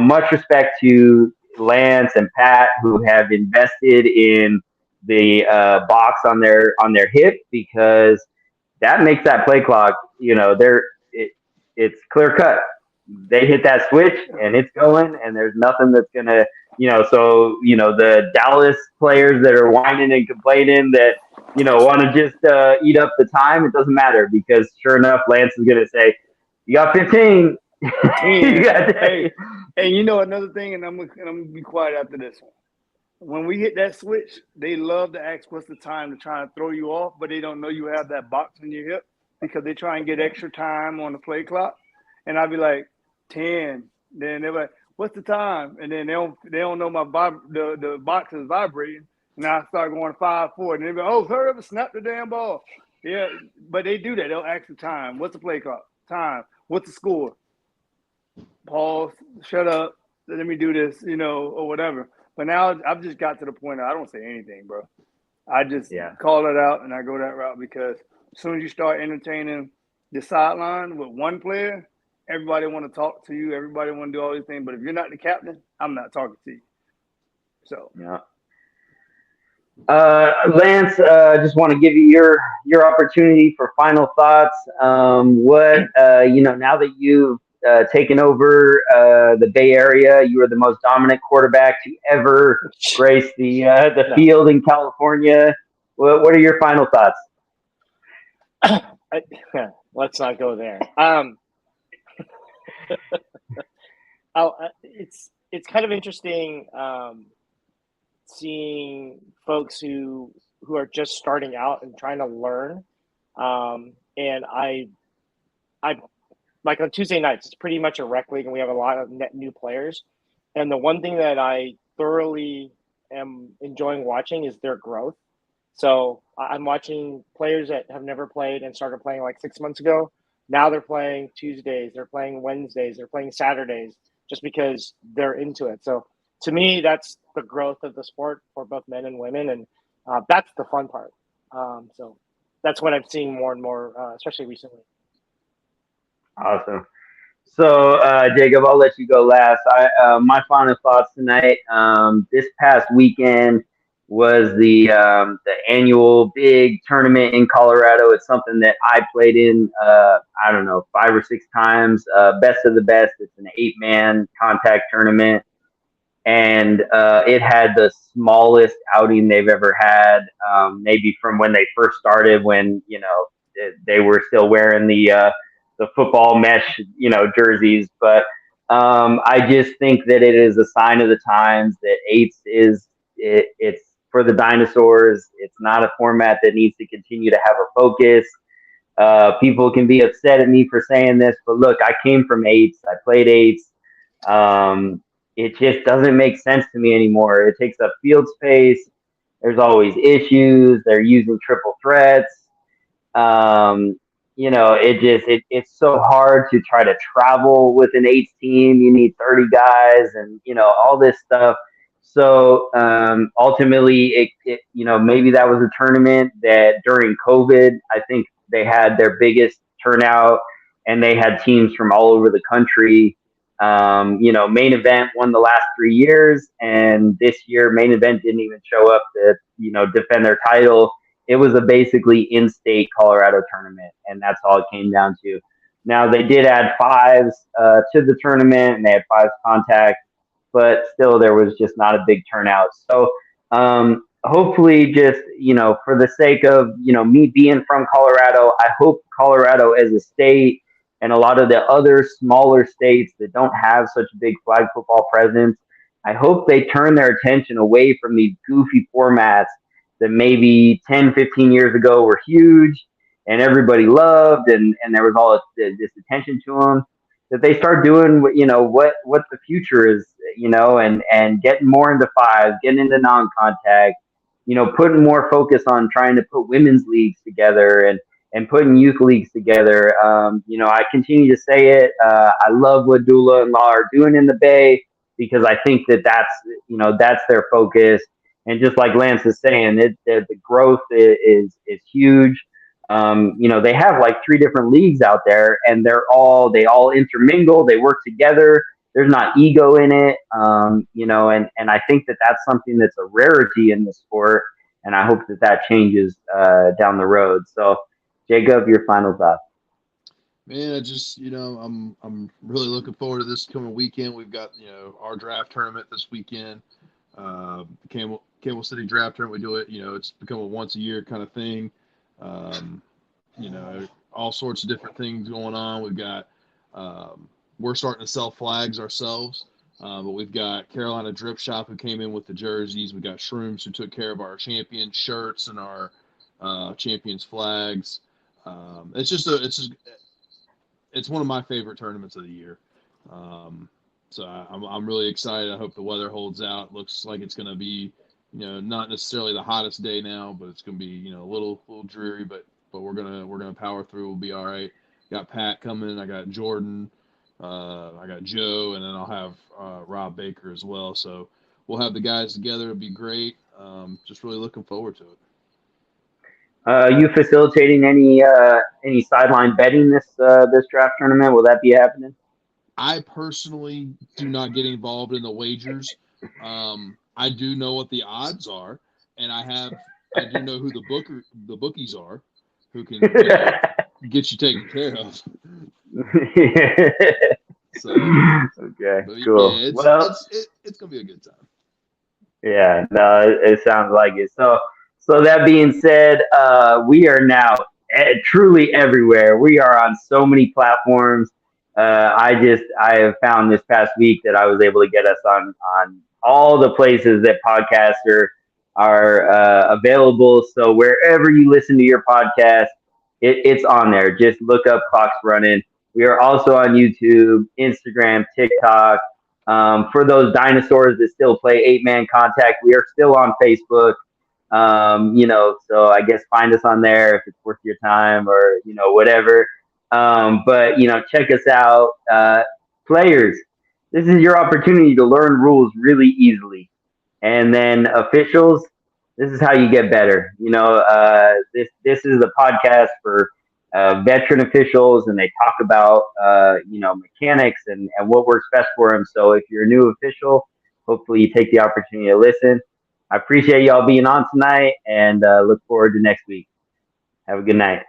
Speaker 1: much respect to Lance and Pat, who have invested in the box on their hip, because that makes that play clock, it's clear cut. They hit that switch and it's going, and there's nothing that's gonna, the Dallas players that are whining and complaining that, want to just eat up the time. It doesn't matter, because sure enough, Lance is gonna say, "You got 15."
Speaker 3: Hey, another thing, and I'm gonna be quiet after this one. When we hit that switch, they love to ask what's the time to try and throw you off, but they don't know you have that box on your hip because they try and get extra time on the play clock. And I'd be like, 10. Then they're like, what's the time? And then they don't know the box is vibrating. And I start going 5-4. And they go, oh, hurry up and snap the damn ball. Yeah, but they do that. They'll ask the time. What's the play clock? Time. What's the score? Pause. Shut up. Let me do this, or whatever. But now I've just got to the point I don't say anything, bro. I just call it out and I go that route because as soon as you start entertaining the sideline with one player, everybody want to talk to you. Everybody want to do all these things. But if you're not the captain, I'm not talking to you. So
Speaker 1: yeah. Lance, just want to give you your opportunity for final thoughts. What now that you've taken over the Bay Area, you are the most dominant quarterback to ever grace the field in California. What are your final thoughts?
Speaker 2: Let's not go there. It's kind of interesting seeing folks who are just starting out and trying to learn. And I like on Tuesday nights, it's pretty much a rec league, and we have a lot of net new players. And the one thing that I thoroughly am enjoying watching is their growth. So I'm watching players that have never played and started playing like 6 months ago. Now they're playing Tuesdays, they're playing Wednesdays, they're playing Saturdays, just because they're into it. So to me, that's the growth of the sport for both men and women, and that's the fun part. So that's what I'm seeing more and more, especially recently.
Speaker 1: Awesome. So, Jacob, I'll let you go last. My final thoughts tonight. This past weekend was the annual big tournament in Colorado. It's something that I played in. I don't know, 5 or 6 times. Best of the best. It's an 8-man contact tournament, and it had the smallest outing they've ever had. Maybe from when they first started, when they were still wearing the football mesh, jerseys. But I just think that it is a sign of the times that eights it's for the dinosaurs. It's not a format that needs to continue to have a focus. People can be upset at me for saying this, but look, I came from eights. I played eights. It just doesn't make sense to me anymore. It takes up field space. There's always issues. They're using triple threats. It's so hard to try to travel with an 8 team. You need 30 guys and, all this stuff. So ultimately, maybe that was a tournament that during COVID, I think they had their biggest turnout and they had teams from all over the country. Main event won the last 3 years, and this year main event didn't even show up to, defend their title. It was a basically in-state Colorado tournament, and that's all it came down to. Now, they did add 5s to the tournament, and they had 5s contact, but still there was just not a big turnout. So hopefully just, for the sake of, me being from Colorado, I hope Colorado as a state and a lot of the other smaller states that don't have such a big flag football presence, I hope they turn their attention away from these goofy formats that maybe 10, 15 years ago were huge and everybody loved and there was all this attention to them, that they start doing what the future is, and getting more into 5s, getting into non-contact, putting more focus on trying to put women's leagues together and putting youth leagues together. I continue to say it. I love what Dula and Law are doing in the Bay because I think that's their focus. And just like Lance is saying, the growth is huge. They have like 3 different leagues out there, and they all intermingle. They work together. There's not ego in it, and I think that's something that's a rarity in the sport. And I hope that changes down the road. So, Jacob, your final thoughts.
Speaker 5: Man, I'm really looking forward to this coming weekend. We've got our draft tournament this weekend. The Campbell City draft tournament. We do it. It's become a once a year kind of thing. All sorts of different things going on. We've got we're starting to sell flags ourselves, but we've got Carolina Drip Shop who came in with the jerseys. We got Shrooms who took care of our champion shirts and our champions flags. It's one of my favorite tournaments of the year. So I'm really excited. I hope the weather holds out. Looks like it's going to be, not necessarily the hottest day now, but it's going to be, a little dreary. But we're gonna power through. We'll be all right. Got Pat coming. I got Jordan. I got Joe, and then I'll have Rob Baker as well. So we'll have the guys together. It'll be great. Just really looking forward to it.
Speaker 1: You facilitating any sideline betting this draft tournament? Will that be happening?
Speaker 5: I personally do not get involved in the wagers. I do know what the odds are, and I do know who the bookies are, who can get you taken care of. So,
Speaker 1: okay, cool.
Speaker 5: Yeah, it's gonna be a good time.
Speaker 1: Yeah, no, it sounds like it. So that being said, we are now truly everywhere. We are on so many platforms. I have found this past week that I was able to get us on all the places that podcasts are available. So wherever you listen to your podcast, it's on there. Just look up Clocks Running. We are also on YouTube, Instagram, TikTok. For those dinosaurs that still play 8-man contact, we are still on Facebook. So I guess find us on there if it's worth your time or, whatever. But check us out. Players, this is your opportunity to learn rules really easily. And then officials, this is how you get better. This is the podcast for veteran officials, and they talk about mechanics and what works best for them. So if you're a new official, hopefully you take the opportunity to listen. I appreciate y'all being on tonight, and look forward to next week. Have a good night.